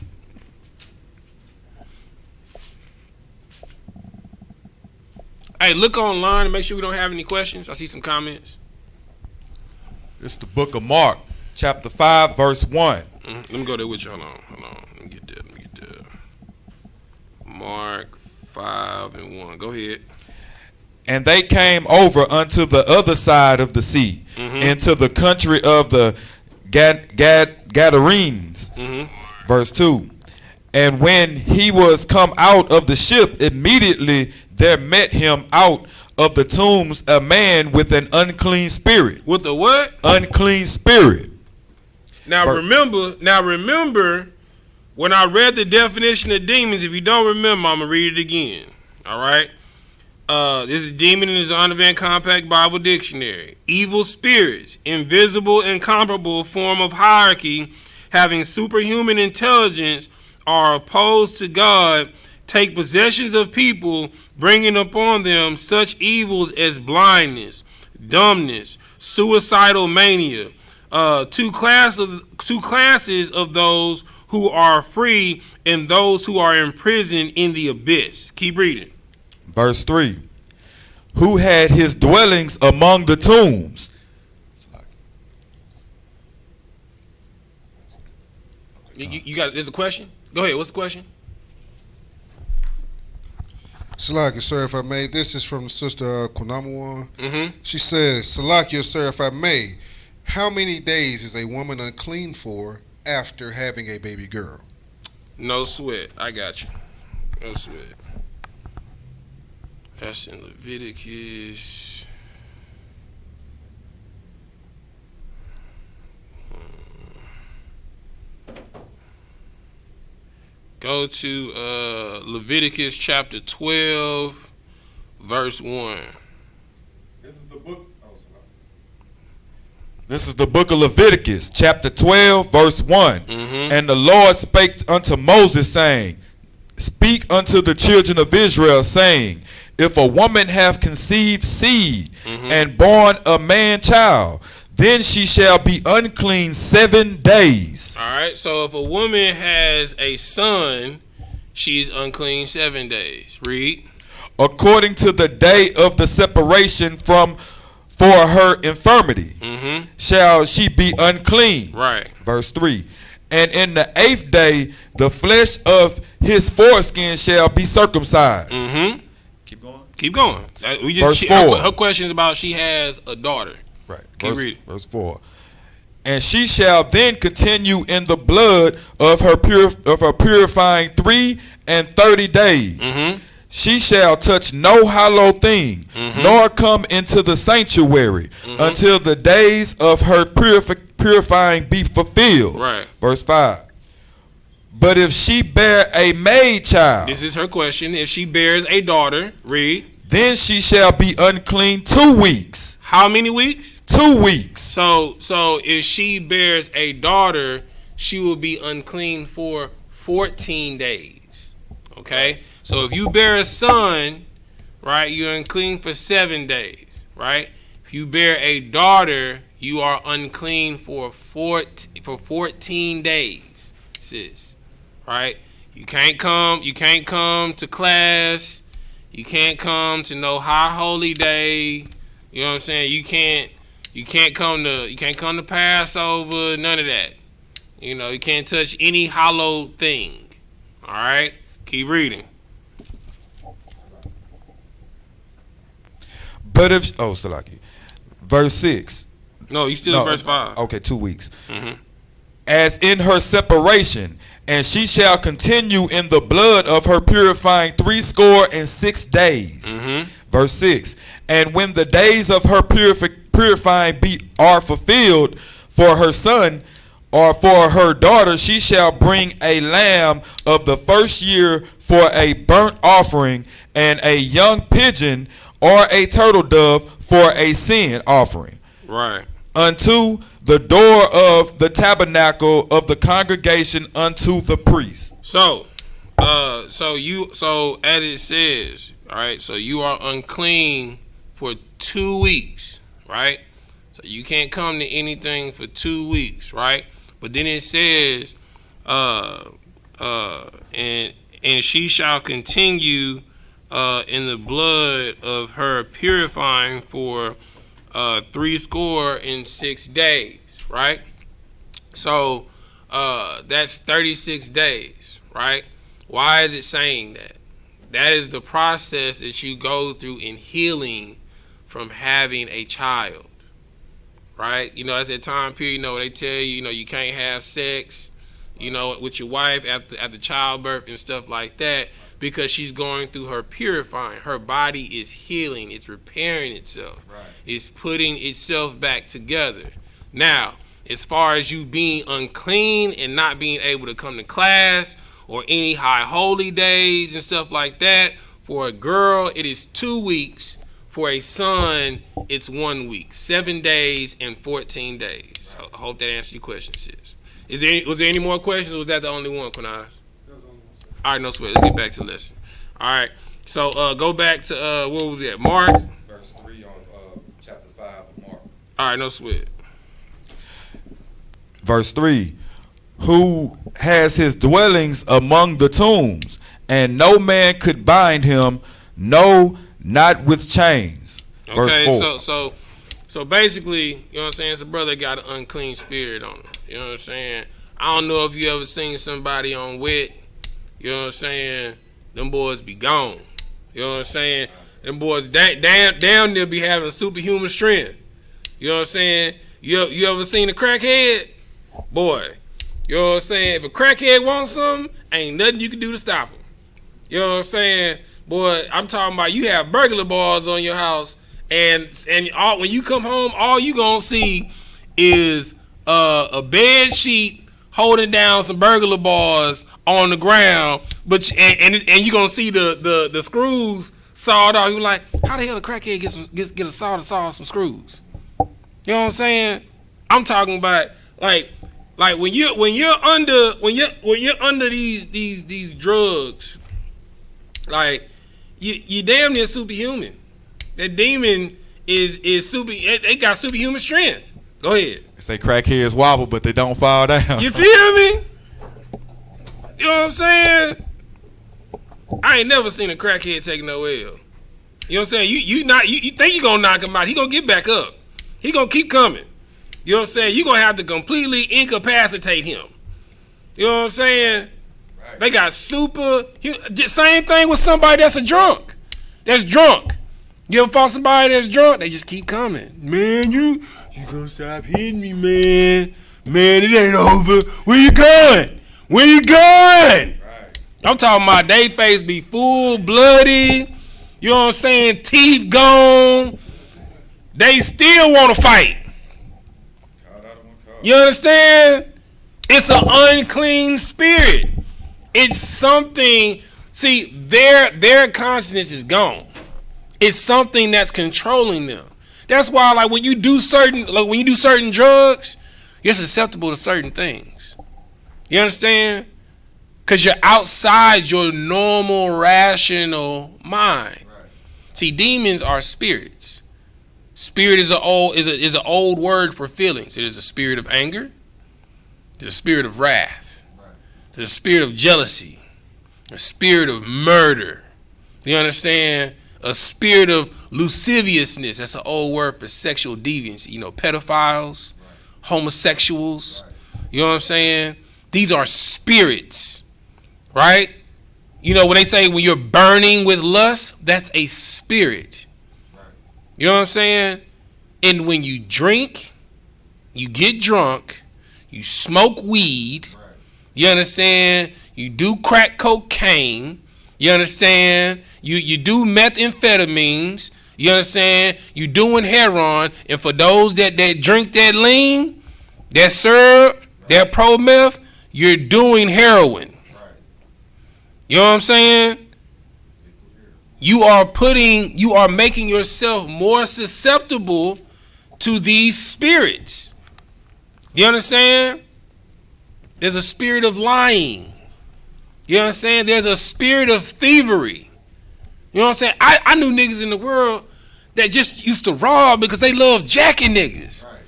Hey, look online and make sure we don't have any questions. I see some comments. It's the book of Mark, chapter 5, verse 1. Let me go there with you. Hold on. Let me get there. Mark 5 and 1. Go ahead. And they came over unto the other side of the sea, into the country of the Gadarenes. Verse 2. And when he was come out of the ship, immediately there met him out of the tombs a man with an unclean spirit. With the what? Unclean spirit. Now remember, when I read the definition of demons, if you don't remember, I'm going to read it again. All right? This is demon in the Zondervan Compact Bible Dictionary. Evil spirits, invisible, incomparable form of hierarchy, having superhuman intelligence, are opposed to God, take possessions of people, bringing upon them such evils as blindness, dumbness, suicidal mania. Two classes of those who are free and those who are imprisoned in the abyss. Keep reading. Verse 3. Who had his dwellings among the tombs. You got? There's a question? Go ahead. What's the question? Salakia, sir, if I may, this is from Sister Kunamawan. She says, Salakia, sir, if I may, how many days is a woman unclean for after having a baby girl? No sweat. I got you. No sweat. That's in Leviticus. Go to Leviticus chapter 12, verse 1. This is the book of Leviticus, chapter 12, verse 1. And the Lord spake unto Moses, saying, Speak unto the children of Israel, saying, If a woman have conceived seed and born a man child, then she shall be unclean 7 days. All right. So if a woman has a son, she's unclean 7 days. Read. According to the day of the separation for her infirmity, shall she be unclean. Right. Verse 3. And in the 8th day, the flesh of his foreskin shall be circumcised. Keep going. Keep going. Verse 4. Her question is about she has a daughter. Right. Keep reading. Verse 4. And she shall then continue in the blood of her purifying 3 and 30 days. She shall touch no hollow thing, nor come into the sanctuary until the days of her purifying be fulfilled. Right. Verse 5. But if she bear a maid child. This is her question. If she bears a daughter, read. Then she shall be unclean 2 weeks. How many weeks? 2 weeks. So if she bears a daughter, she will be unclean for 14 days. Okay? So if you bear a son, right, you're unclean for 7 days, right? If you bear a daughter, you are unclean for 14 days, sis. right? You can't come to class. You can't come to no high holy day. You know what I'm saying? You can't come to Passover, none of that. You know, you can't touch any hallowed thing. All right? Keep reading. But if Salaki, verse 6. No, you still in verse 5. Okay, 2 weeks. As in her separation, and she shall continue in the blood of her purifying 66 days. Verse 6. And when the days of her purifying are fulfilled for her son or for her daughter, she shall bring a lamb of the first year for a burnt offering, and a young pigeon or a turtle dove for a sin offering. Right. Unto the door of the tabernacle of the congregation unto the priest. So as it says, all right, so you are unclean for 2 weeks, right? So you can't come to anything for 2 weeks, right? But then it says, and she shall continue in the blood of her purifying for 66 days, right? So that's 36 days, right? Why is it saying that? That is the process that you go through in healing from having a child, right? You know, that's that time period, you know, they tell you, you know, you can't have sex, you know, with your wife after childbirth and stuff like that, because she's going through her purifying. Her body is healing. It's repairing itself. Right. It's putting itself back together. Now, as far as you being unclean and not being able to come to class or any high holy days and stuff like that, for a girl, it is 2 weeks. For a son, it's 1 week. 7 days and 14 days. So I hope that answers your question, sis. Was there any more questions, or was that the only one, Quinaz? All right, no sweat. Let's get back to the lesson. All right, so go back to what was it? Mark. Verse 3 on chapter 5 of Mark. All right, no sweat. Verse 3. Who has his dwellings among the tombs, and no man could bind him, no, not with chains. Verse 4. So basically, you know what I'm saying? It's a brother got an unclean spirit on him. You know what I'm saying? I don't know if you ever seen somebody on wet. You know what I'm saying? Them boys be gone. You know what I'm saying? Them boys down there be having superhuman strength. You know what I'm saying? You ever seen a crackhead? Boy, you know what I'm saying? If a crackhead wants something, ain't nothing you can do to stop him. You know what I'm saying? Boy, I'm talking about you have burglar bars on your house, and when you come home, all you gonna see is a bed sheet holding down some burglar bars on the ground, but and you gonna see the screws sawed off. You like, how the hell a crackhead get a saw to saw some screws? You know what I'm saying? I'm talking about like when you're under these drugs, like you damn near superhuman. That demon is super. They got superhuman strength. Go ahead. They say crackheads wobble, but they don't fall down. You feel me? You know what I'm saying? I ain't never seen a crackhead take no L. You know what I'm saying? You think you gonna knock him out? He gonna get back up. He gonna keep coming. You know what I'm saying? You gonna have to completely incapacitate him. You know what I'm saying? Right. They got same thing with somebody that's a drunk. That's drunk. You ever fought somebody that's drunk? They just keep coming. Man, you gonna stop hitting me, man. Man, it ain't over. Where you going? Where you going? Right. I'm talking about they face be full bloody. You know what I'm saying? Teeth gone. They still want to fight. You understand? It's an unclean spirit. It's something. See, their consciousness is gone. It's something that's controlling them. That's why, like when you do certain drugs, you're susceptible to certain things. You understand? Because you're outside your normal, rational mind. Right. See, demons are spirits. Spirit is an old word for feelings. It is a spirit of anger. It's a spirit of wrath. Right. There's a spirit of jealousy, a spirit of murder. You understand? A spirit of lasciviousness. That's an old word for sexual deviance. You know, pedophiles, homosexuals. You know what I'm saying? These are spirits, right? You know, when they say when you're burning with lust, that's a spirit. You know what I'm saying? And when you drink, you get drunk, you smoke weed, you understand? You do crack cocaine, you understand? You do methamphetamines, you understand? You doing heroin, and for those that drink that lean, that syrup, that pro-meth, you're doing heroin. You know what I'm saying? You are making yourself more susceptible to these spirits. You understand? There's a spirit of lying. You understand? There's a spirit of thievery. You know what I'm saying? I knew niggas in the world that just used to rob because they love jacking niggas. Right.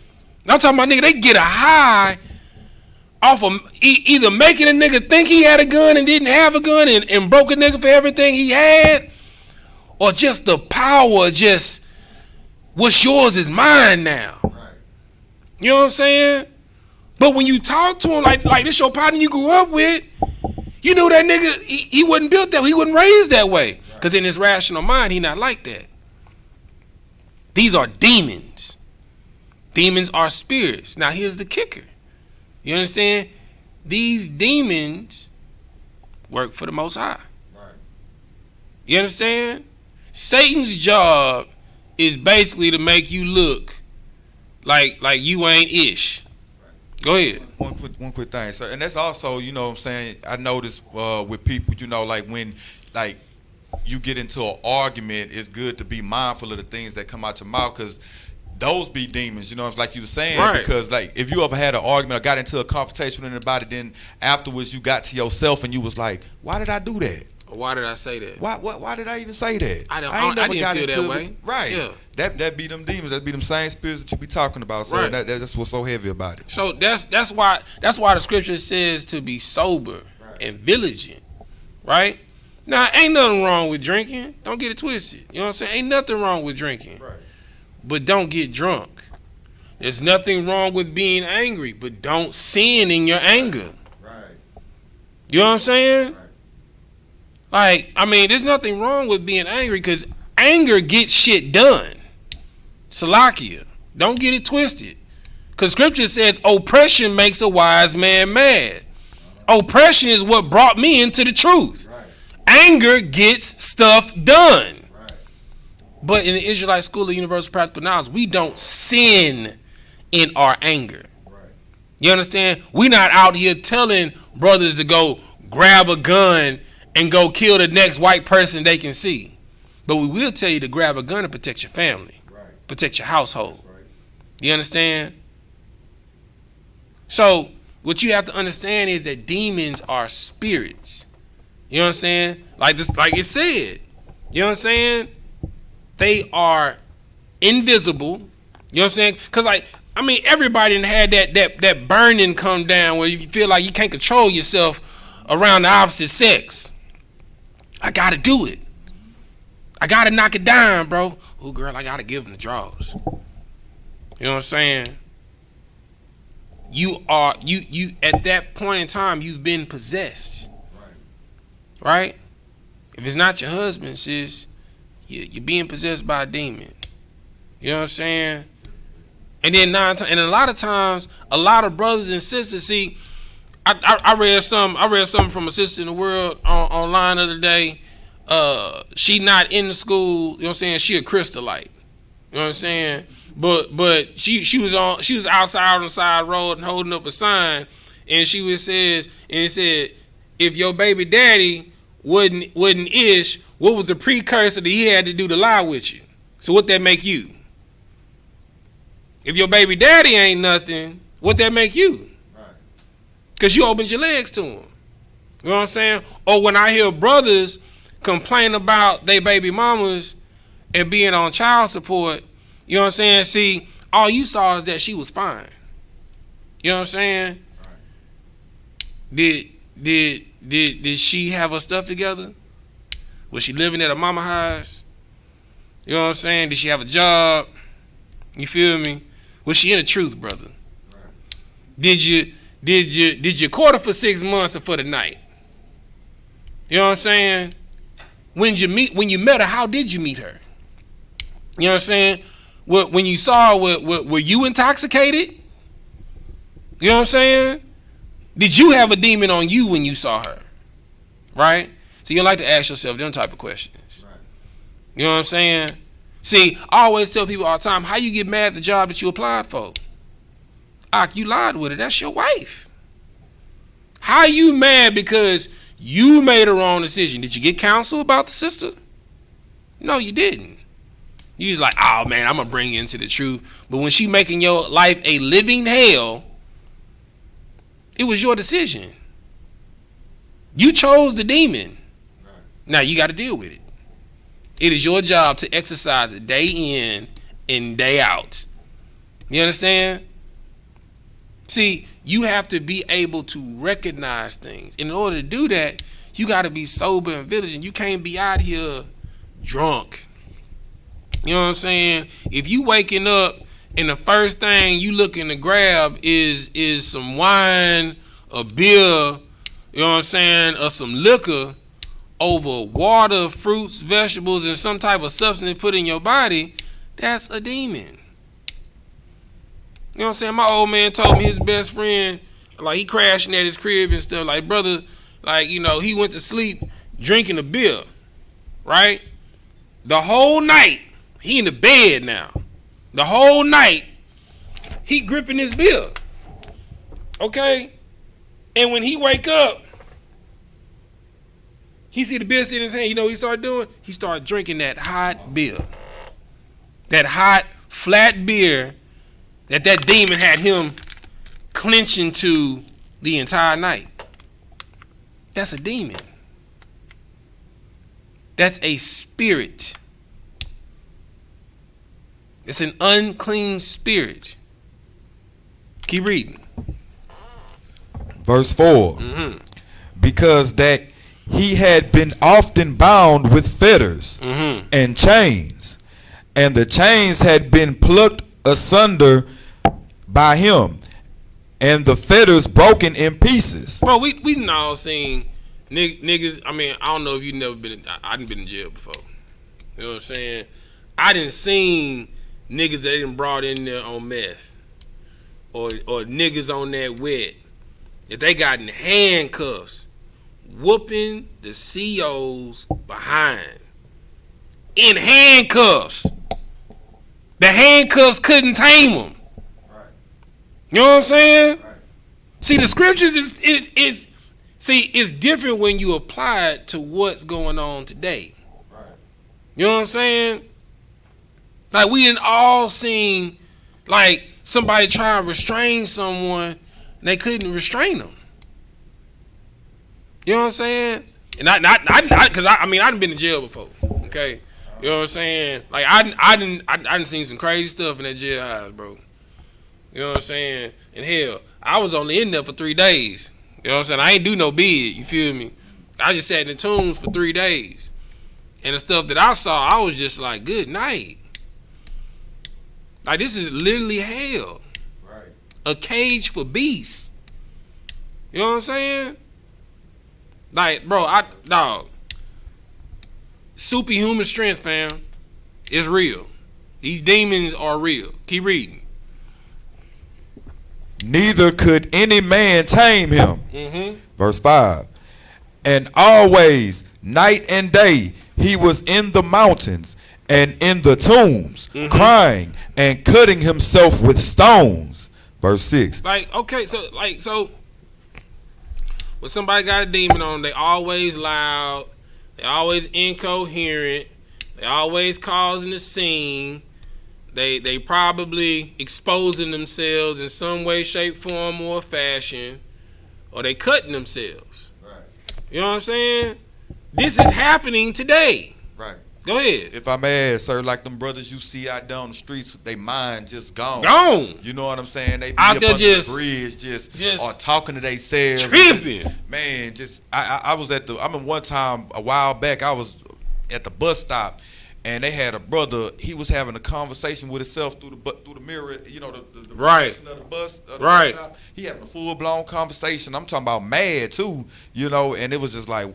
I'm talking about nigga, they get a high off of either making a nigga think he had a gun and didn't have a gun and broke a nigga for everything he had, or just the power, just what's yours is mine now. Right. You know what I'm saying? But when you talk to him like this your partner you grew up with, you know that nigga, he wasn't built that way. He wasn't raised that way. Because in his rational mind, he not like that. These are demons. Demons are spirits. Now here's the kicker. You understand? These demons work for the Most High. Right. You understand? Satan's job is basically to make you look like you ain't ish. Go ahead. One quick thing, sir. And that's also, you know what I'm saying, I notice with people, you know, like when like you get into an argument, it's good to be mindful of the things that come out your mouth, because those be demons, you know, it's like you were saying, right. Because like if you ever had an argument or got into a confrontation with anybody, then afterwards you got to yourself and you was like, why did I do that? Why did I say that? Why did I even say that? I ain't never got into that way. Right. Yeah. That be them demons. That be them same spirits that you be talking about. So right. That's what's so heavy about it. So that's why the scripture says to be sober and vigilant. Right? Now ain't nothing wrong with drinking. Don't get it twisted. You know what I'm saying? Ain't nothing wrong with drinking. Right. But don't get drunk. There's nothing wrong with being angry, but don't sin in your anger. Right. You know what I'm saying? Right. Like, I mean, there's nothing wrong with being angry because anger gets shit done. Salakia. Don't get it twisted. Because scripture says oppression makes a wise man mad. Oppression is what brought me into the truth. Right. Anger gets stuff done. Right. But in the Israelite School of Universal Practical Knowledge, we don't sin in our anger. Right. You understand? We're not out here telling brothers to go grab a gun and go kill the next white person they can see. But we will tell you to grab a gun and protect your family. Right. Protect your household. Right. You understand? So what you have to understand is that demons are spirits. You know what I'm saying? Like it said. You know what I'm saying? They are invisible. You know what I'm saying? Because everybody done had that burning come down where you feel like you can't control yourself around the opposite sex. I gotta do it. I gotta knock it down, bro. Oh, girl, I gotta give them the draws. You know what I'm saying? You at that point in time, you've been possessed. Right? If it's not your husband, sis, you're being possessed by a demon. You know what I'm saying? And then a lot of times, a lot of brothers and sisters, see, I read something from a sister in the world online the other day. She not in the school, you know what I'm saying? She a Christianite. You know what I'm saying? But she was outside on the side road and holding up a sign, and it said, if your baby daddy wasn't ish, what was the precursor that he had to do to lie with you? So what that make you? If your baby daddy ain't nothing, what that make you? Because you opened your legs to him. You know what I'm saying? Or when I hear brothers complain about their baby mamas and being on child support, you know what I'm saying? See, all you saw is that she was fine. You know what I'm saying? did she have her stuff together? Was she living at her mama house? You know what I'm saying? Did she have a job? You feel me? Was she in the truth, brother? Right. Did you court her for 6 months or for the night? You know what I'm saying? When you met her, how did you meet her? You know what I'm saying? When you saw her, were you intoxicated? You know what I'm saying? Did you have a demon on you when you saw her? Right? So you like to ask yourself them type of questions. Right. You know what I'm saying? See, I always tell people all the time, how you get mad at the job that you applied for? You lied with her. That's your wife. How you mad because you made a wrong decision? Did you get counsel about the sister? No, you didn't. You was like, oh man, I'm gonna bring you into the truth. But when she making your life a living hell, it was your decision. You chose the demon. Right. Now you got to deal with it. It is your job to exercise it day in and day out. You understand? See, you have to be able to recognize things. In order to do that, you got to be sober and vigilant. You can't be out here drunk. You know what I'm saying? If you waking up and the first thing you looking to grab is some wine, a beer, you know what I'm saying, or some liquor over water, fruits, vegetables, and some type of substance put in your body, that's a demon. You know what I'm saying? My old man told me his best friend, like he crashing at his crib and stuff, like brother, like, you know, he went to sleep drinking a beer, right? The whole night, he in the bed now. The whole night, he gripping his beer. Okay? And when he wake up, he see the beer sitting in his hand. You know what he started doing? He started drinking that hot beer. That hot, flat beer that demon had him clenching to the entire night. That's a demon. That's a spirit. It's an unclean spirit. Keep reading. Verse 4. Mm-hmm. Because that he had been often bound with fetters and chains, and the chains had been plucked asunder by him, and the fetters broken in pieces. Bro, we done all seen niggas. I mean, I don't know if you never been. I done been in jail before. You know what I'm saying? I done seen niggas that they done brought in there on meth, or niggas on that wet that they got in handcuffs, whooping the COs behind in handcuffs. The handcuffs couldn't tame them. Right. You know what I'm saying? Right. See, the scriptures is it's different when you apply it to what's going on today. Right. You know what I'm saying? Like we done all seen like somebody try to restrain someone and they couldn't restrain them. You know what I'm saying? And I because I done been in jail before. Okay. You know what I'm saying? Like I done seen some crazy stuff in that jailhouse, bro. You know what I'm saying? And hell, I was only in there for 3 days. You know what I'm saying? I ain't do no bid. You feel me? I just sat in the tombs for 3 days, and the stuff that I saw, I was just like, good night. Like this is literally hell. Right. A cage for beasts. You know what I'm saying? Like, bro, dog. Superhuman strength, fam. It's real. These demons are real. Keep reading. Neither could any man tame him. Mm-hmm. Verse 5. And always, night and day, he was in the mountains and in the tombs, crying and cutting himself with stones. Verse 6. Like, okay, so when somebody got a demon on them, they always loud, they always incoherent, they always causing a scene, they probably exposing themselves in some way, shape, form, or fashion, or they cutting themselves. Right. You know what I'm saying? This is happening today. Right. Go ahead. If I may add, sir, like them brothers you see out there on the streets, they mind just gone. Gone. You know what I'm saying? They be out up there under just, the bridge, just or just talking to themselves. tripping. I was at the. I remember one time a while back. I was at the bus stop, and they had a brother. He was having a conversation with himself through the mirror. You know, the right of the bus. Right. Bus stop. He having a full blown conversation. I'm talking about mad too. You know, and it was just like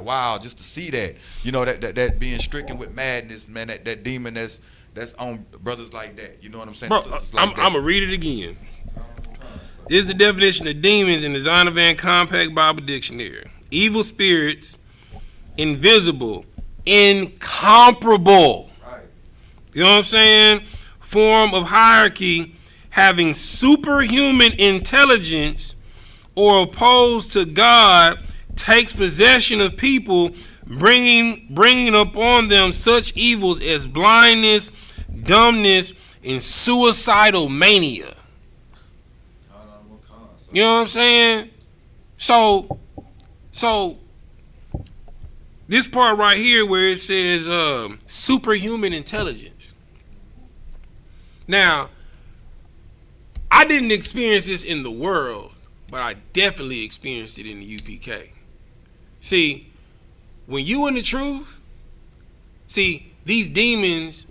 wow, just to see that. You know, that being stricken with madness, man. That demon that's on brothers like that. You know what I'm saying? Bro, I'm gonna read it again. This is the definition of demons in the Zondervan Compact Bible Dictionary. Evil spirits, invisible, incomparable. Right. You know what I'm saying? Form of hierarchy having superhuman intelligence or opposed to God takes possession of people, bringing upon them such evils as blindness, dumbness, and suicidal mania. You know what I'm saying? So this part right here where it says superhuman intelligence. Now, I didn't experience this in the world, but I definitely experienced it in the UPK. See, when you in the truth, see, these demons,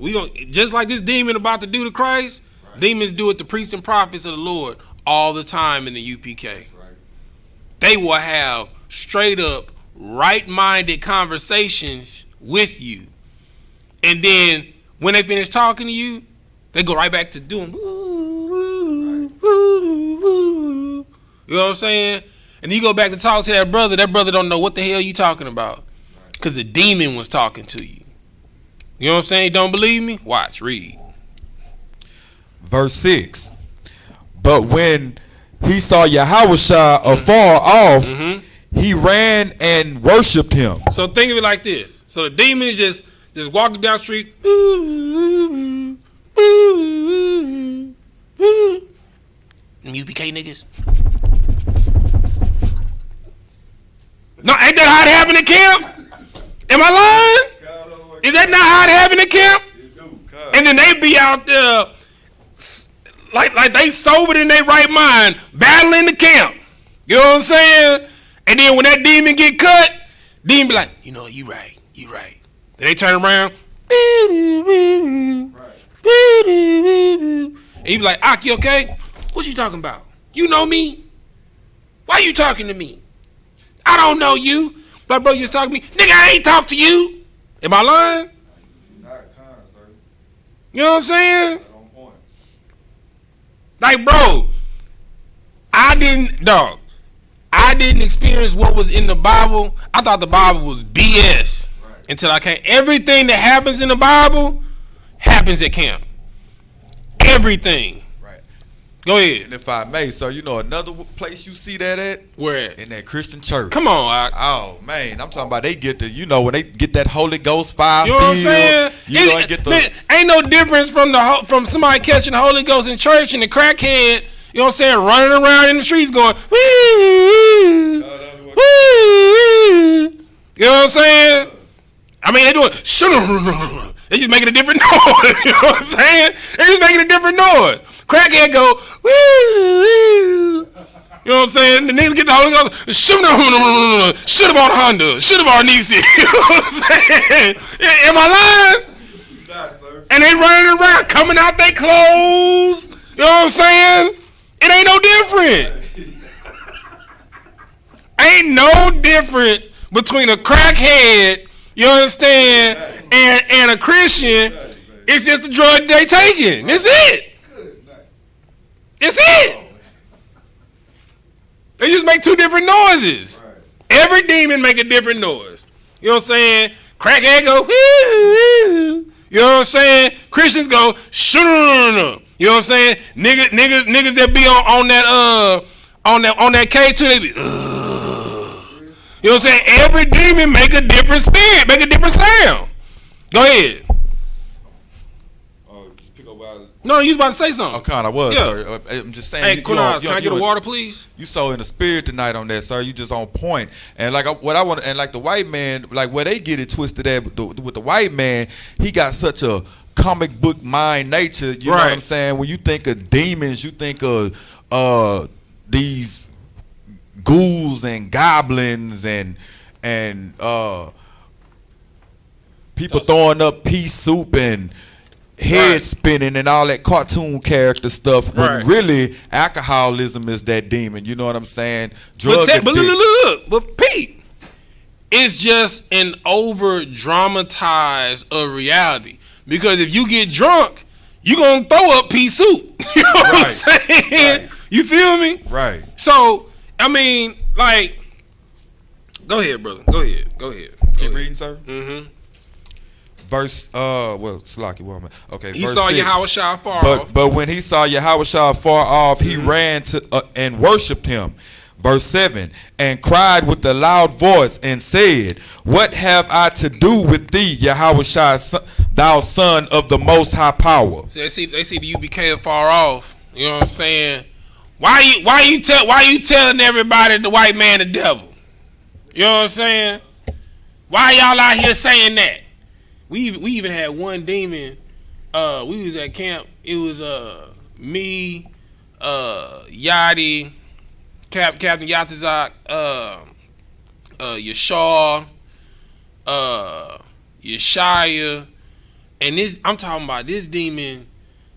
just like this demon about to do to Christ, right. Demons do it to priests and prophets of the Lord all the time in the UPK. Right. They will have straight up right-minded conversations with you. And then when they finish talking to you, they go right back to doing you know what I'm saying? And you go back to talk to that brother don't know what the hell you talking about. Because the demon was talking to you. You know what I'm saying? Don't believe me? Watch, read. Verse 6. But when he saw Yahushua afar off, he ran and worshipped him. So think of it like this. So the demon is just walking down the street. UPK niggas. No, ain't that how it happened in camp? Am I lying? Is that not how it happened in camp? And then they be out there like they sober in their right mind, battling the camp. You know what I'm saying? And then when that demon get cut, demon be like, you know, you right. Then they turn around. And you be like, Ak, you okay? What you talking about? You know me? Why you talking to me? I don't know you. My bro just talking to me. Nigga, I ain't talk to you. Am I lying? You know what I'm saying? Like, bro, I didn't experience what was in the Bible. I thought the Bible was BS until I came. Everything that happens in the Bible happens at camp. Everything. Right. Go ahead. And if I may, so you know another place you see that at? Where at? In that Christian church. Come on. Oh man, I'm talking about they get the, you know, when they get that Holy Ghost fire you know what I'm saying? You know, and get the man, ain't no difference from somebody catching the Holy Ghost in church and the crackhead, you know what I'm saying, running around in the streets going, woo, woo. You know what I'm saying? I mean, they doing, they just making a different noise. You know what I'm saying? They just making a different noise. Crackhead go, woo. You know what I'm saying? The niggas get the Holy Ghost, shoot him on Honda, shoot him on Nissan. You know what I'm saying? Am I lying? Not, sir. And they running around, coming out their clothes. You know what I'm saying? It ain't no difference. Ain't no difference between a crackhead, you understand, and a Christian. It's just the drug they taking. That's it. That's it. They just make two different noises. Every demon make a different noise. You know what I'm saying? Crackhead go, woo. You know what I'm saying? Christians go, shoo. You know what I'm saying? Niggas that be on that K2, they be, you know what I'm saying? Every demon make a different spirit, make a different sound. Go ahead. Just pick up where No, you was about to say something. Oh, Con, I was, Yeah. sir. I'm just saying. Hey, Kunaz, can I get a water, please? You so in the spirit tonight on that, sir. You just on point. And like what I want, and like the white man, like where they get it twisted at with the white man, he got such a comic book mind nature. You know what I'm saying? When you think of demons, you think of these ghouls and goblins and people throwing up pea soup and head spinning and all that cartoon character stuff. When really alcoholism is that demon. You know what I'm saying? Drug addiction. But Pete, it's just an over dramatized of reality. Because if you get drunk, you gonna throw up pea soup. You know what I'm saying? Right. You feel me? Right. So I mean, like, go ahead, brother. Go ahead. Keep reading, sir. Mm-hmm. Verse, Slaki, what am I? Okay, he verse saw 6. Yahushua far off. But when he saw Yahushua far off, he ran to and worshipped him. Verse 7, and cried with a loud voice and said, what have I to do with thee, Yahushua, thou son of the most high power? So they see the UBK far off. You know what I'm saying? Why you telling everybody the white man the devil? You know what I'm saying? Why y'all out here saying that? We even had one demon. We was at camp. It was me, Yachty, Captain Yatazak, Yashar, Yeshaya, and this. I'm talking about this demon.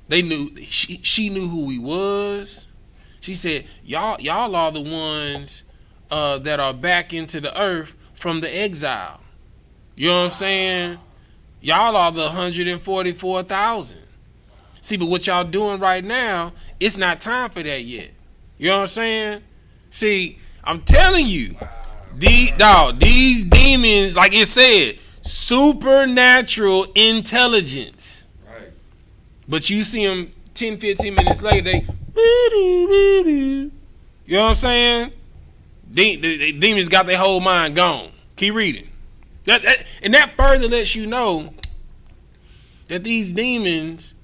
They knew she knew who he was. She said, "Y'all are the ones that are back into the earth from the exile." You know what I'm saying? Y'all are the 144,000. See, but what y'all doing right now, it's not time for that yet. You know what I'm saying? See, I'm telling you, these demons, like it said, supernatural intelligence. Right. But you see them 10, 15 minutes later, they, you know what I'm saying? The demons got their whole mind gone. Keep reading. And that further lets you know that these demons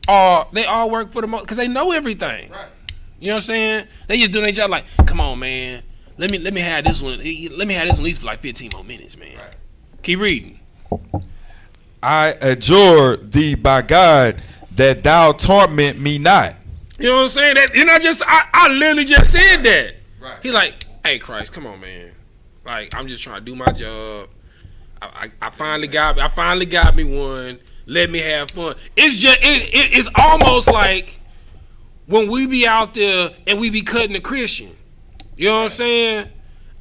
they all work for the most, because they know everything. Right. You know what I'm saying? They just doing their job like, come on, man. Let me have this one. Let me have this one at least for like 15 more minutes, man. Right. Keep reading. I adjure thee by God that thou torment me not. You know what I'm saying? I literally just said that. Right. He like, hey Christ, come on, man. Like, I'm just trying to do my job. I finally got me one. Let me have fun. It's almost like when we be out there and we be cutting a Christian. You know what I'm saying?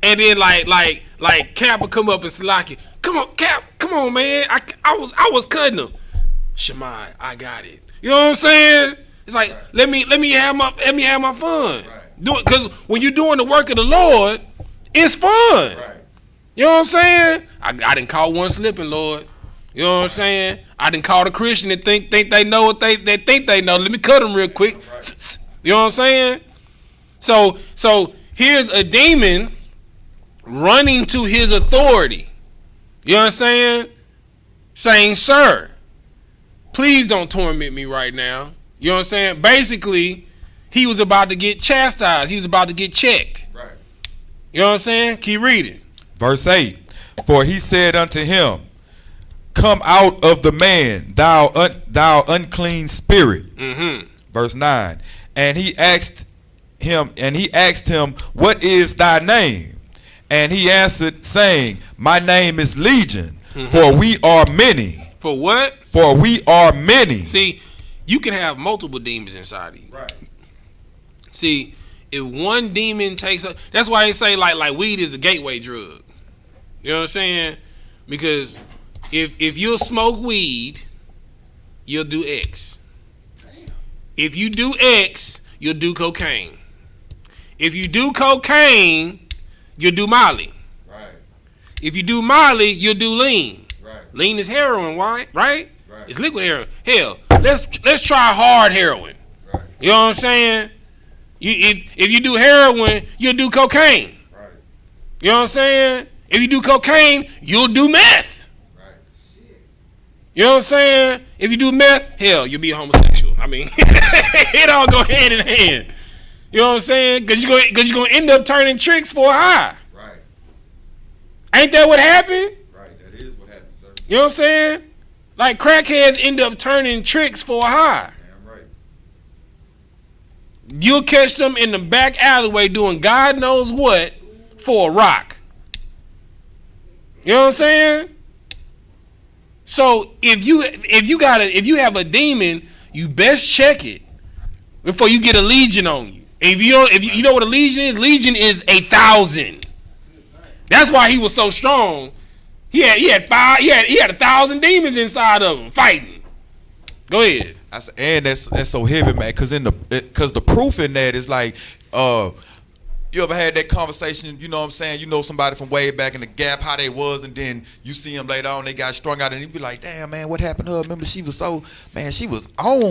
And then like Cap will come up and slack it. Come on, Cap. Come on, man. I was cutting him. Shemai, I got it. You know what I'm saying? It's like let me have my fun. Right. Because when you're doing the work of the Lord, it's fun. Right. You know what I'm saying? I didn't call one slipping, Lord. You know what I'm saying? I didn't call the Christian that think they know what they think they know. Let me cut them real quick. Right. You know what I'm saying? So here's a demon running to his authority. You know what I'm saying? Saying, sir, please don't torment me right now. You know what I'm saying? Basically, he was about to get chastised. He was about to get checked. Right. You know what I'm saying? Keep reading. Verse 8. For he said unto him, come out of the man, thou unclean spirit. Mm-hmm. Verse 9. And he asked him, what is thy name? And he answered, saying, my name is Legion, for we are many. For what? For we are many. See, you can have multiple demons inside of you. Right. See, if one demon takes up, that's why they say like weed is a gateway drug. You know what I'm saying? Because if you'll smoke weed, you'll do X. If you do X, you'll do cocaine. If you do cocaine, you'll do Molly. Right. If you do Molly, you'll do lean. Right. Lean is heroin, right? Right? It's liquid heroin. Hell, let's try hard heroin. Right. You know what I'm saying? If you do heroin, you'll do cocaine. Right. You know what I'm saying? If you do cocaine, you'll do meth. Right. You know what I'm saying? If you do meth, hell, you'll be a homosexual. I mean, it all go hand in hand. You know what I'm saying? Because you're going to end up turning tricks for a high. Right. Ain't that what happened? Right, that is what happened, sir. You know what I'm saying? Like, crackheads end up turning tricks for a high. Damn right. You'll catch them in the back alleyway doing God knows what for a rock. You know what I'm saying? So if you have a demon, you best check it before you get a legion on you. And if you know what a legion is, legion is 1,000. That's why he was so strong. He had 1,000 demons inside of him fighting. Go ahead. That's so heavy, man. Because the proof in that is like, you ever had that conversation? You know what I'm saying? You know somebody from way back in the Gap, how they was, and then you see them later on, they got strung out, and you be like, damn, man, what happened to her? Remember, she was on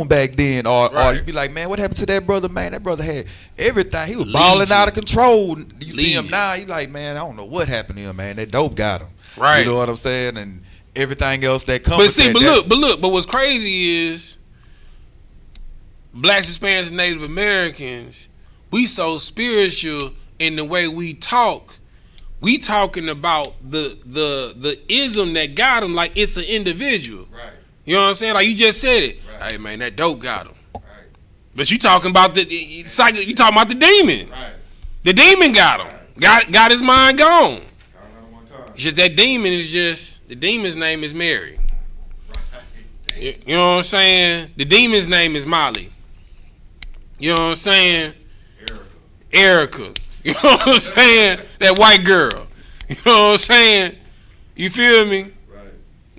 back then. Or you be like, man, what happened to that brother? Man, that brother had everything. He was balling out of control. You see him now, you like, man, I don't know what happened to him, man. That dope got him. Right. You know what I'm saying? And everything else that comes with that. But what's crazy is Blacks, Hispanics, and Native Americans, we so spiritual in the way we talk. We talking about the ism that got him like it's an individual. Right. You know what I'm saying? Like you just said it. Right. Hey man, that dope got him. Right. But you talking about you talking about the demon. Right. The demon got him. Right. Got his mind gone. It's just that demon is just, the demon's name is Mary. Right. You know what I'm saying? The demon's name is Molly. You know what I'm saying? Erica. You know what I'm saying? That white girl. You know what I'm saying? You feel me? Right.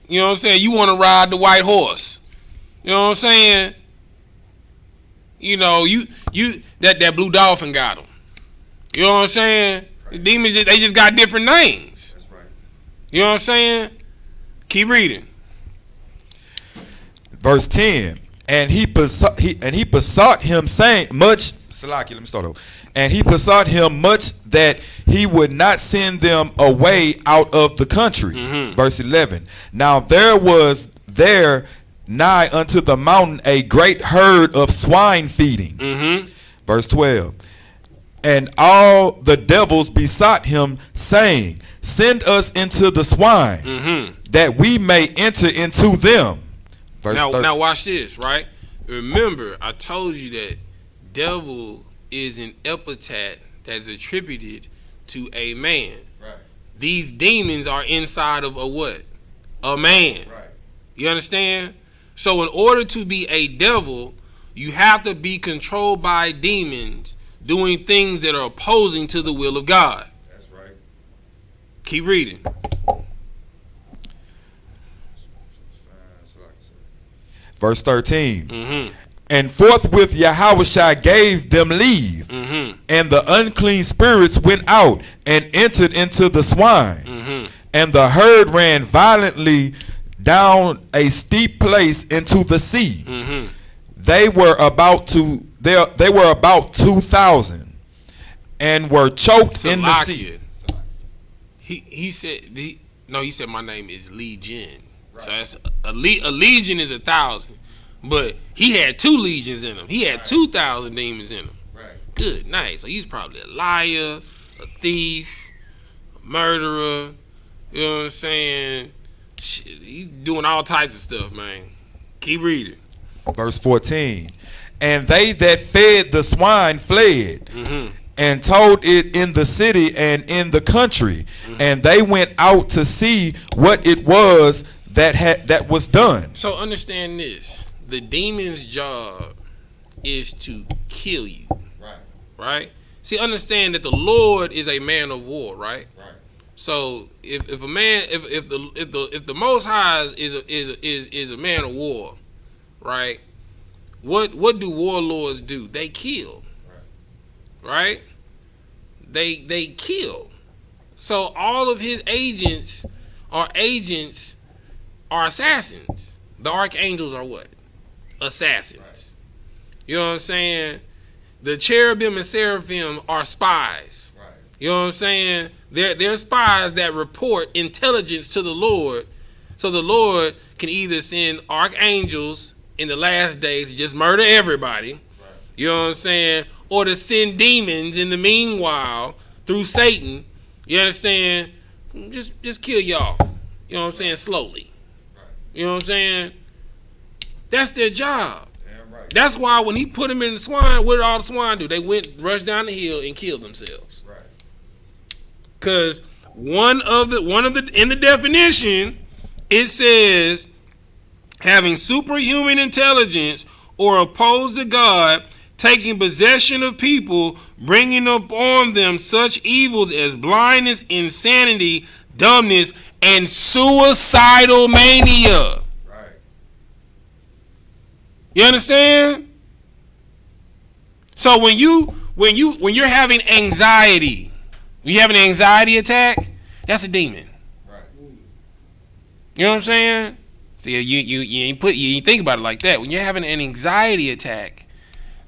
You know what I'm saying? You want to ride the white horse. You know what I'm saying? You know, that blue dolphin got him. You know what I'm saying? Right. The demons, they just got different names. That's right. You know what I'm saying? Keep reading. Verse 10. And he besought him, saying much. Salaki, let me start over. And he besought him much that he would not send them away out of the country. Mm-hmm. Verse 11. Now there was there nigh unto the mountain a great herd of swine feeding. Mm-hmm. Verse 12. And all the devils besought him, saying, send us into the swine, mm-hmm. that we may enter into them. Now watch this, right? Remember, I told you that devil is an epithet that is attributed to a man. Right. These demons are inside of a what? A man. Right. You understand? So in order to be a devil, you have to be controlled by demons doing things that are opposing to the will of God. That's right. Keep reading. Verse 13. Mm-hmm. And forthwith Yahushua gave them leave, mm-hmm. and the unclean spirits went out and entered into the swine, mm-hmm. and the herd ran violently down a steep place into the sea. Mm-hmm. They were about 2,000, and were choked in the sea. He said my name is Legion. Right. So that's a legion is 1,000. But he had 2 legions in him. He had 2,000 demons in him. Right. Good, nice. So he's probably a liar, a thief, a murderer. You know what I'm saying? Shit, he's doing all types of stuff, man. Keep reading. Verse 14. And they that fed the swine fled, mm-hmm. and told it in the city and in the country, mm-hmm. and they went out to see what it was that was done. So understand this. The demon's job is to kill you. Right. Right? See, understand that the Lord is a man of war, right? Right. So if the Most High is a man of war, right? What do warlords do? They kill. Right? They kill. So all of his agents are assassins. The archangels are what? Assassins. Right. You know what I'm saying? The cherubim and seraphim are spies. Right. You know what I'm saying? They're spies that report intelligence to the Lord So the Lord can either send archangels in the last days to just murder everybody, right. You know what I'm saying, or to send demons in the meanwhile through Satan. You understand? Just kill y'all. You know what I'm saying? Slowly. Right. You know what I'm saying? That's their job. Damn right. That's why when he put them in the swine, what did all the swine do? They rushed down the hill and killed themselves. Right. Because one of the in the definition, it says having superhuman intelligence or opposed to God, taking possession of people, bringing upon them such evils as blindness, insanity, dumbness, and suicidal mania. Right. You understand? So when you're having anxiety, when you have an anxiety attack, that's a demon. Right. You know what I'm saying? See, you think about it like that. When you're having an anxiety attack,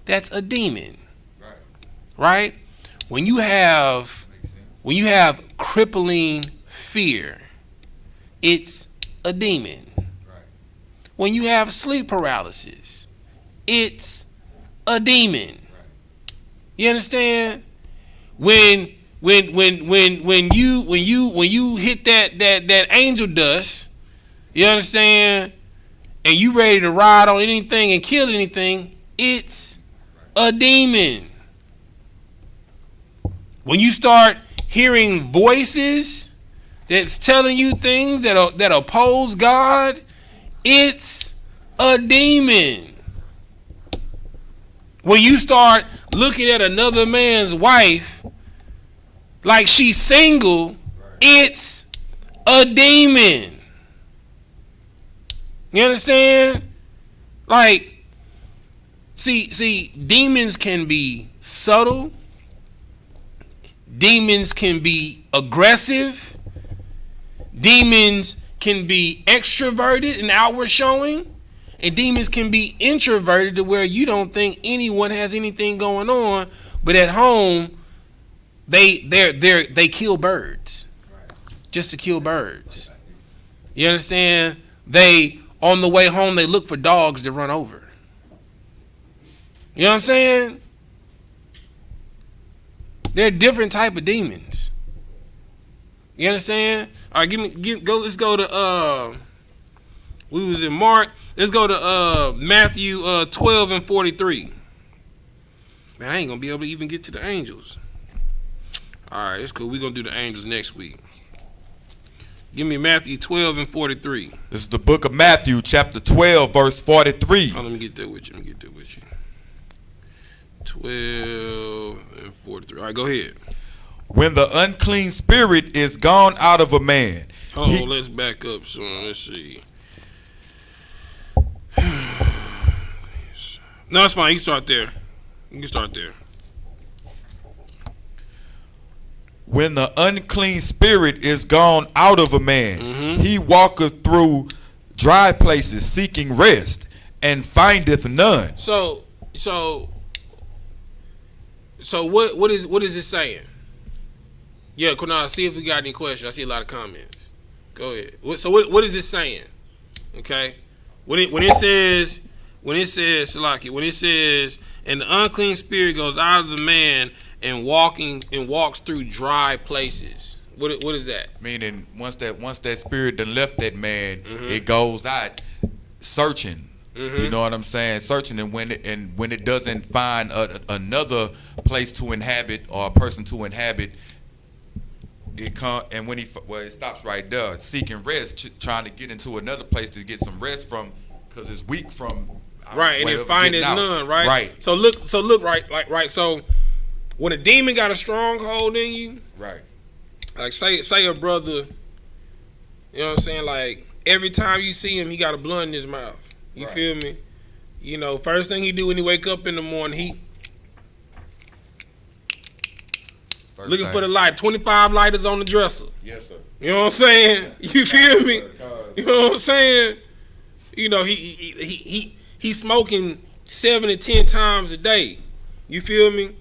that's a demon. Right? When you have crippling fear, it's a demon. Right. When you have sleep paralysis, it's a demon. Right. You understand? When you hit that angel dust, you understand, and you ready to ride on anything and kill anything, it's a demon. When you start hearing voices that's telling you things that oppose God, it's a demon. When you start looking at another man's wife like she's single, it's a demon. You understand? Like, see, demons can be subtle. Demons can be aggressive. Demons can be extroverted and outward showing. And demons can be introverted to where you don't think anyone has anything going on, but at home they kill birds. Just to kill birds. You understand? On the way home they look for dogs to run over. You know what I'm saying? They're different type of demons. You understand? All right, let's go to we was in Mark. Let's go to Matthew 12 and 43. Man, I ain't gonna be able to even get to the angels. All right, it's cool. We're gonna do the angels next week. Give me Matthew 12 and 43. This is the book of Matthew, chapter 12, verse 43. Oh, let me get that with you. 12 and 43. All right, go ahead. When the unclean spirit is gone out of a man. Oh, let's back up some. Let's see. No, it's fine. You can start there. When the unclean spirit is gone out of a man, he walketh through dry places seeking rest and findeth none. So what is it saying? Yeah, Kunal, see if we got any questions. I see a lot of comments. Go ahead. So what is it saying? Okay, when it says and the unclean spirit goes out of the man and walks through dry places. What is that? Meaning once that spirit done left that man, it goes out searching. You know what I'm saying? Searching, and when it doesn't find another place to inhabit or a person to inhabit, it stops right there, seeking rest, trying to get into another place to get some rest from, because it's weak from. Right, and it findeth none. Right. Right. So look right. So when a demon got a stronghold in you, right? Like say a brother, you know what I'm saying? Like every time you see him, he got a blunt in his mouth. You feel me? You know, first thing he do when he wake up in the morning, looking for the light. 25 lighters on the dresser. Yes, sir. You know what I'm saying? You feel me? You know what I'm saying? You know, he's smoking 7 to 10 times a day. You feel me?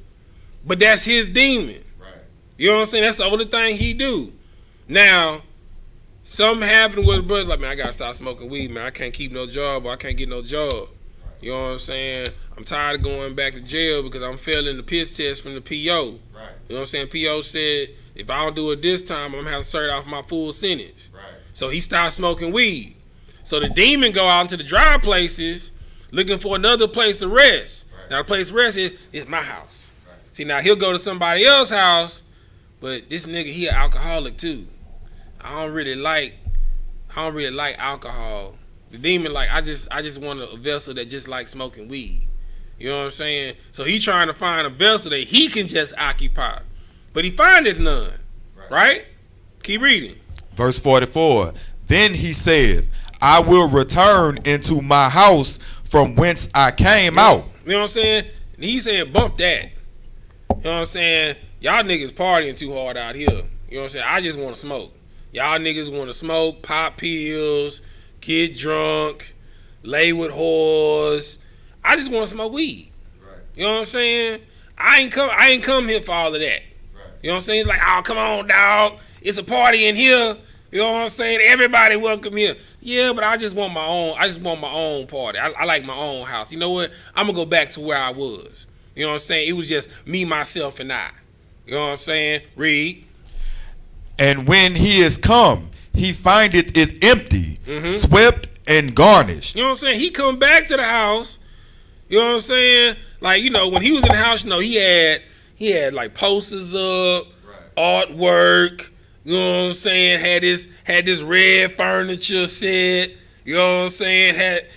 But that's his demon. Right. You know what I'm saying? That's the only thing he do. Now, something happened with the brother. Like, man, I gotta stop smoking weed, man. I can't keep no job, or I can't get no job. You know what I'm saying? I'm tired of going back to jail because I'm failing the piss test from the PO. Right. You know what I'm saying? PO said if I don't do it this time, I'm gonna have to serve off my full sentence. Right. So he stopped smoking weed. So the demon go out into the dry places looking for another place of rest. Right. Now the place of rest is my house. Right. See, now he'll go to somebody else's house, but this nigga, he an alcoholic too. I don't really like alcohol. The demon, like, I just want a vessel that just like smoking weed. You know what I'm saying? So he trying to find a vessel that he can just occupy. But he findeth none. Right? Keep reading. Verse 44. Then he saith, I will return into my house from whence I came out. You know what I'm saying? And he said, bump that. You know what I'm saying? Y'all niggas partying too hard out here. You know what I'm saying? I just want to smoke. Y'all niggas want to smoke, pop pills, get drunk, lay with whores. I just want to smoke weed. Right. You know what I'm saying? I ain't come here for all of that. Right. You know what I'm saying? It's like, oh, come on, dog. It's a party in here. You know what I'm saying? Everybody welcome here. Yeah, but I just want my own. I just want my own party. I like my own house. You know what? I'm gonna go back to where I was. You know what I'm saying? It was just me, myself, and I. You know what I'm saying? Read. And when he is come, he findeth it empty, swept and garnished. You know what I'm saying? He come back to the house. You know what I'm saying? Like, you know, when he was in the house, you know, he had like posters up, artwork. You know what I'm saying? Had this red furniture set. You know what I'm saying?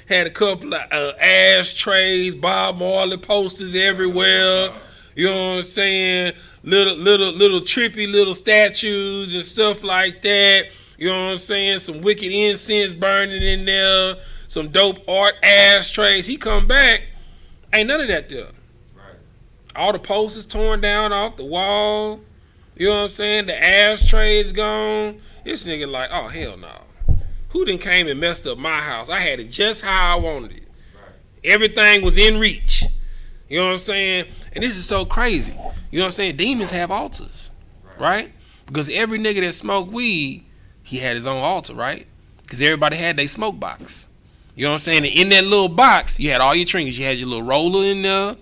Had a couple of ashtrays, Bob Marley posters everywhere. You know what I'm saying? Little trippy little statues and stuff like that. You know what I'm saying? Some wicked incense burning in there. Some dope art ashtrays. He come back, ain't none of that there. Right. All the posters torn down off the wall. You know what I'm saying? The ashtrays gone. This nigga like, oh, hell no. Who done came and messed up my house? I had it just how I wanted it. Right. Everything was in reach. You know what I'm saying? And this is so crazy. You know what I'm saying? Demons have altars, right? Because every nigga that smoked weed, he had his own altar, right? Because everybody had their smoke box. You know what I'm saying? And in that little box, you had all your trinkets. You had your little roller in there. Right.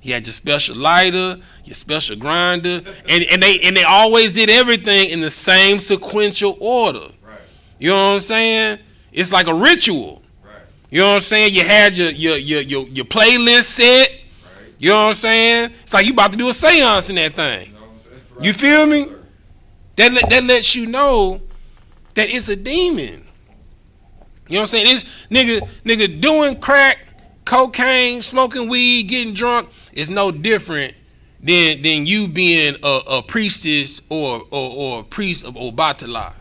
You had your special lighter, your special grinder. and they always did everything in the same sequential order. Right. You know what I'm saying? It's like a ritual. Right. You know what I'm saying? You had your playlist set. You know what I'm saying? It's like you about to do a seance in that thing. You feel me? That lets you know that it's a demon. You know what I'm saying? It's nigga doing crack, cocaine, smoking weed, getting drunk is no different than you being a priestess or a priest of Obatala,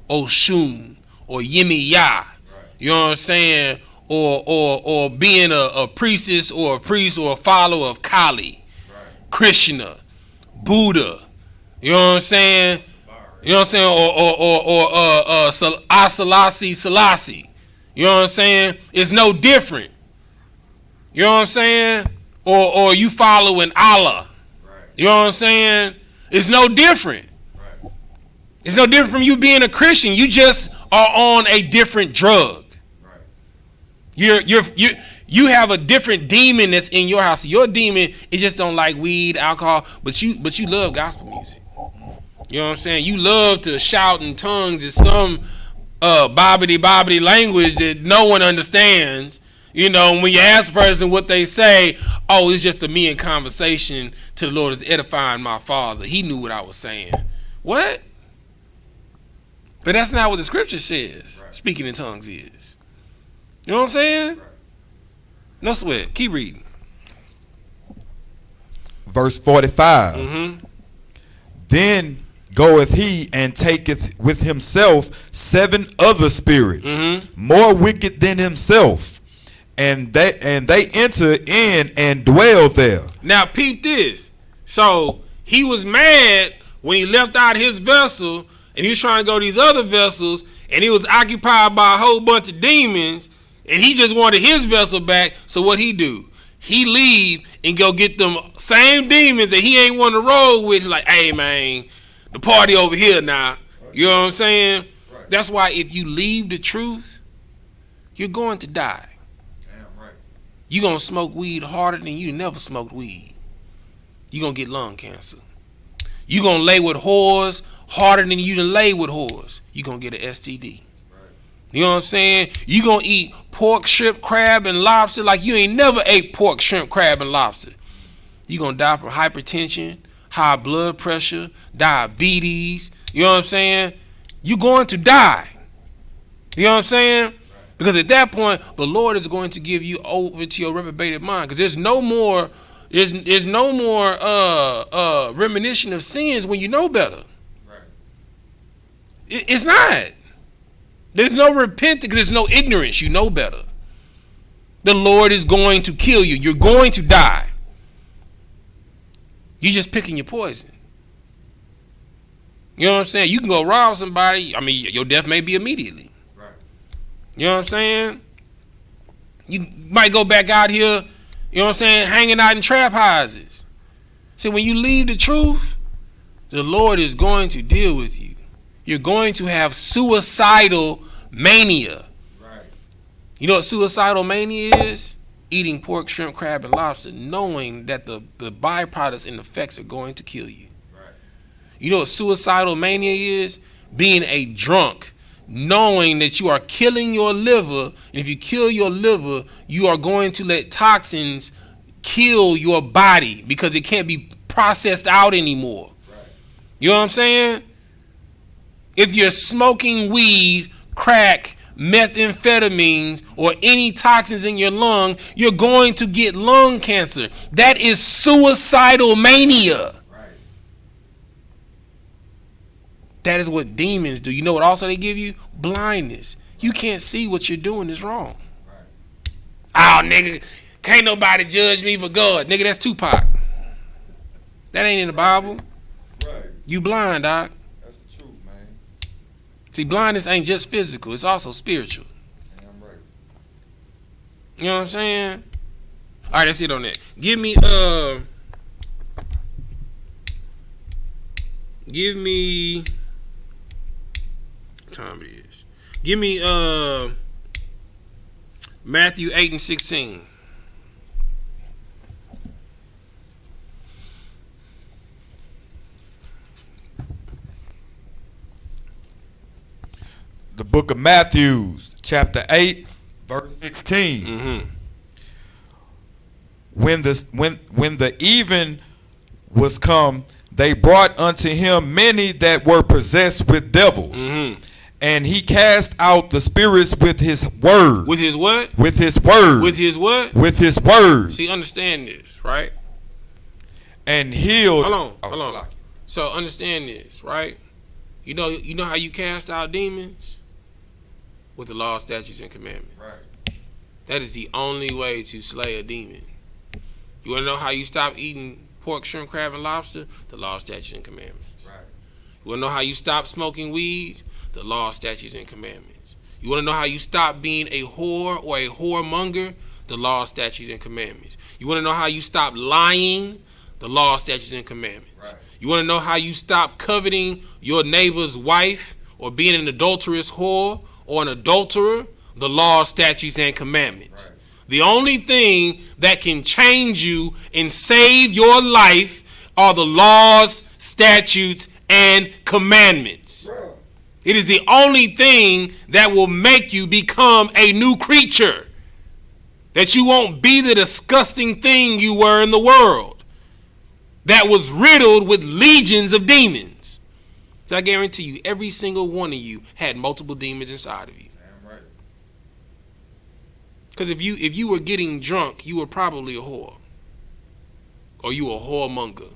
Oshun, or Yemi-Ya. You know what I'm saying? Or being a priestess or a priest or a follower of Kali, Krishna, Buddha, you know what I'm saying? You know what I'm saying? Or Selassie. You know what I'm saying? It's no different. You know what I'm saying? Or you following Allah. You know what I'm saying? It's no different. It's no different from you being a Christian. You just are on a different drug. You have a different demon that's in your house. Your demon, it just don't like weed, alcohol, but you love gospel music. You know what I'm saying? You love to shout in tongues in some bobbity language that no one understands. You know, when you ask a person what they say, oh, it's just a me in conversation to the Lord is edifying my Father. He knew what I was saying. What? But that's not what the scripture says. Right. Speaking in tongues is. You know what I'm saying? Right. No sweat. Keep reading. Verse 45. Then goeth he and taketh with himself 7 other spirits, more wicked than himself, and they enter in and dwell there. Now peep this. So he was mad when he left out his vessel, and he was trying to go to these other vessels, and he was occupied by a whole bunch of demons. And he just wanted his vessel back, so what he do? He leave and go get them same demons that he ain't want to roll with. Like, hey man, the party over here now. You know what I'm saying? Right. That's why if you leave the truth, you're going to die. Damn right. You're going to smoke weed harder than you never smoked weed. You're going to get lung cancer. You're going to lay with whores harder than you done lay with whores. You're going to get an STD. You know what I'm saying? You gonna eat pork, shrimp, crab, and lobster like you ain't never ate pork, shrimp, crab, and lobster. You gonna die from hypertension, high blood pressure, diabetes. You know what I'm saying? You going to die. You know what I'm saying? Because at that point, the Lord is going to give you over to your reprobated mind. Because there's no more reminiscence of sins when you know better. Right. It's not. There's no repentance because there's no ignorance. You know better. The Lord is going to kill you. You're going to die. You're just picking your poison. You know what I'm saying? You can go rob somebody. I mean, your death may be immediately. Right. You know what I'm saying? You might go back out here, you know what I'm saying, hanging out in trap houses. See, when you leave the truth, the Lord is going to deal with you. You're going to have suicidal mania. Right. You know what suicidal mania is? Eating pork, shrimp, crab, and lobster, knowing that the byproducts and effects are going to kill you. Right. You know what suicidal mania is? Being a drunk, knowing that you are killing your liver, and if you kill your liver, you are going to let toxins kill your body because it can't be processed out anymore. Right. You know what I'm saying? If you're smoking weed, crack, methamphetamines, or any toxins in your lung, you're going to get lung cancer. That is suicidal mania. Right. That is what demons do. You know what also they give you? Blindness. You can't see what you're doing is wrong. Right. Oh, nigga, can't nobody judge me but God. Nigga, that's Tupac. That ain't in the Bible. Right. You blind, doc. That's the truth, man. See, blindness ain't just physical. It's also spiritual. Damn right. You know what I'm saying? All right, that's it on that. Give me what time it is. Give me Matthew 8 and 16. The book of Matthew, chapter 8, verse 16. Mm-hmm. When the even was come, they brought unto him many that were possessed with devils. Mm-hmm. And he cast out the spirits with his word. With his what? With his word. With his what? With his word. See, understand this, right? And healed. Hold on. So understand this, right? You know how you cast out demons? With the law, statutes, and commandments. Right. That is the only way to slay a demon. You want to know how you stop eating pork, shrimp, crab, and lobster? The law, statutes, and commandments. Right. You want to know how you stop smoking weed? The law, statutes, and commandments. You want to know how you stop being a whore or a whoremonger? The law, statutes, and commandments. You want to know how you stop lying? The law, statutes, and commandments. Right. You want to know how you stop coveting your neighbor's wife or being an adulterous whore or an adulterer? The law, statutes, and commandments. Right. The only thing that can change you and save your life are the laws, statutes, and commandments. Right. It is the only thing that will make you become a new creature. That you won't be the disgusting thing you were in the world that was riddled with legions of demons. So I guarantee you, every single one of you had multiple demons inside of you. Damn right. Because if you were getting drunk, you were probably a whore. Or you were a whoremonger.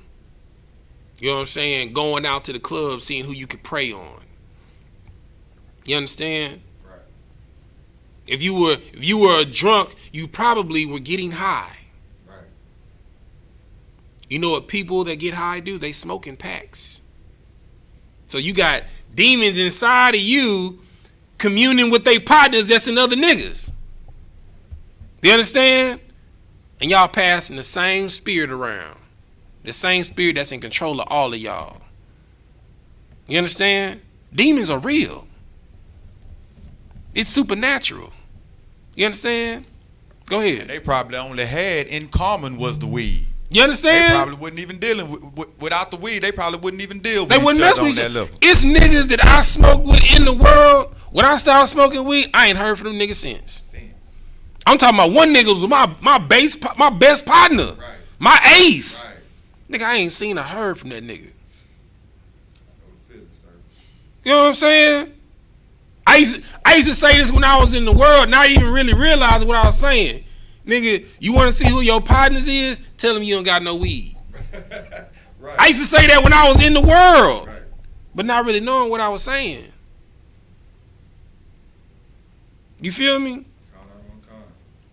You know what I'm saying? Going out to the club, seeing who you could prey on. You understand? Right. If you were a drunk, you probably were getting high. Right. You know what people that get high do? They smoke in packs. So you got demons inside of you communing with their partners that's in other niggas. You understand? And y'all passing the same spirit around. The same spirit that's in control of all of y'all. You understand? Demons are real. It's supernatural. You understand? Go ahead. And they probably only had in common was the weed. You understand? They probably wouldn't even dealing without the weed. They probably wouldn't even deal with They each wouldn't other mess with on that each other. level. It's niggas that I smoke with in the world. When I started smoking weed, I ain't heard from them niggas since. I'm talking about one nigga was my best partner, Right. my ace. Right. Nigga, I ain't seen or heard from that nigga. You know what I'm saying? I used to say this when I was in the world, not even really realize what I was saying. Nigga, you want to see who your partners is? Tell them you don't got no weed. Right. I used to say that when I was in the world, Right. but not really knowing what I was saying. You feel me?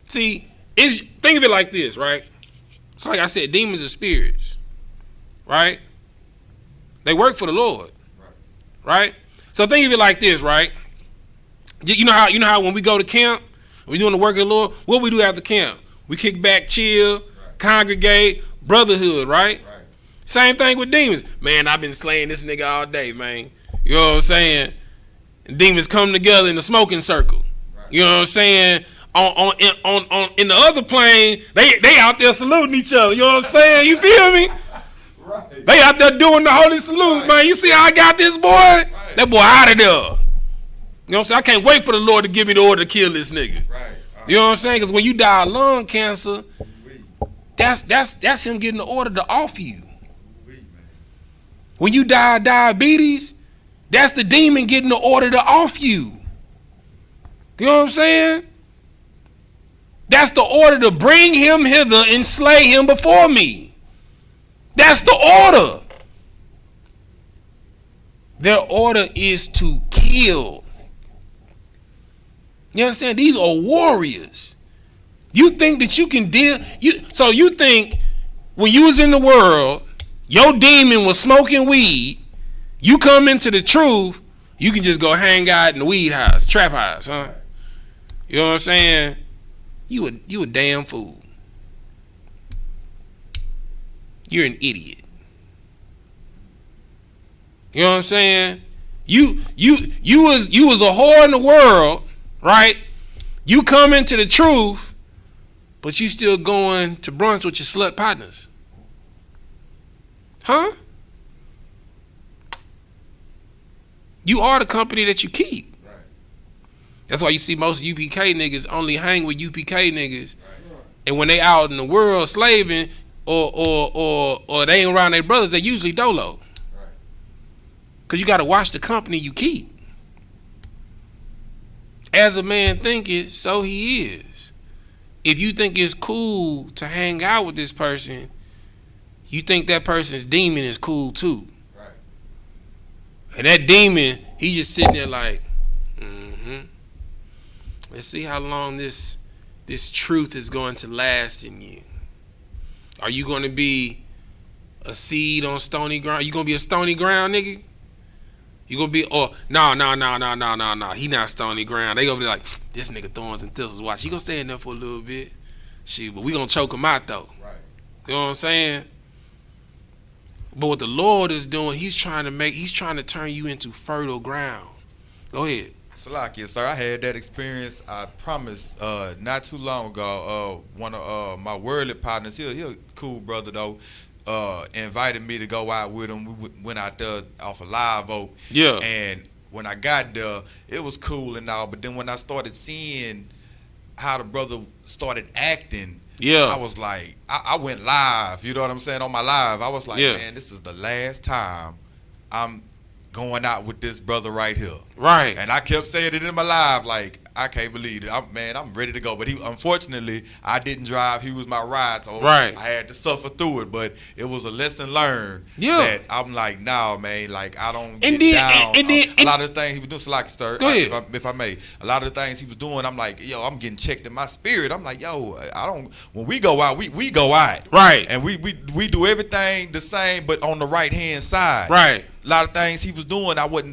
See, think of it like this, right? So like I said, demons are spirits, right? They work for the Lord, right? So think of it like this, right? You know how when we go to camp, we doing the work of the Lord. What we do after camp? We kick back, chill, congregate, brotherhood, right? Same thing with demons. Man, I've been slaying this nigga all day, man. You know what I'm saying? And demons come together in the smoking circle. You know what I'm saying? On in the other plane, they out there saluting each other. You know what I'm saying? You feel me? Right. They out there doing the holy salute, man. You see how I got this boy? That boy out of there. You know what I'm saying? I can't wait for the Lord to give me the order to kill this nigga. Right. You know what I'm saying? Because when you die of lung cancer, that's him getting the order to off you. When you die of diabetes, that's the demon getting the order to off you. You know what I'm saying? That's the order to bring him hither and slay him before me. That's the order. Their order is to kill. You understand? These are warriors. You think that you can deal? So you think when you was in the world, your demon was smoking weed. You come into the truth, you can just go hang out in the weed house, trap house, huh? You know what I'm saying? You a damn fool. You're an idiot. You know what I'm saying? You was a whore in the world, right? You come into the truth, but you still going to brunch with your slut partners. Huh? You are the company that you keep. That's why you see most UPK niggas only hang with UPK niggas. And when they out in the world slaving or they ain't around their brothers, they usually dolo. Because you got to watch the company you keep. As a man thinketh, so he is. If you think it's cool to hang out with this person, you think that person's demon is cool too. Right. And that demon, he just sitting there like, let's see how long this truth is going to last in you. Are you going to be a seed on stony ground? You going to be a stony ground nigga? You going to be, no. He not stony ground. They going to be like, this nigga thorns and thistles. Watch, he going to stay in there for a little bit. Shit, but we going to choke him out though. Right. You know what I'm saying? But what the Lord is doing, he's trying to turn you into fertile ground. Go ahead. Salakia, sir, I had that experience, I promise, not too long ago. One of my worldly partners, he a cool brother though, invited me to go out with him. We went out there off of Live Oak. Yeah. And when I got there, it was cool and all, but then when I started seeing how the brother started acting, I was like, I went live, you know what I'm saying, on my live. I was like, man, this is the last time I'm going out with this brother right here. Right. And I kept saying it in my live, like, I can't believe it. I'm ready to go. But unfortunately, I didn't drive. He was my ride, so I had to suffer through it. But it was a lesson learned that I'm like, nah, man, like, I don't get down. A lot of the things he was doing, Salakia, sir, if I may, a lot of the things he was doing, I'm like, yo, I'm getting checked in my spirit. I'm like, yo, when we go out, we go out. Right. And we do everything the same, but on the right-hand side. Right. A lot of things he was doing, I was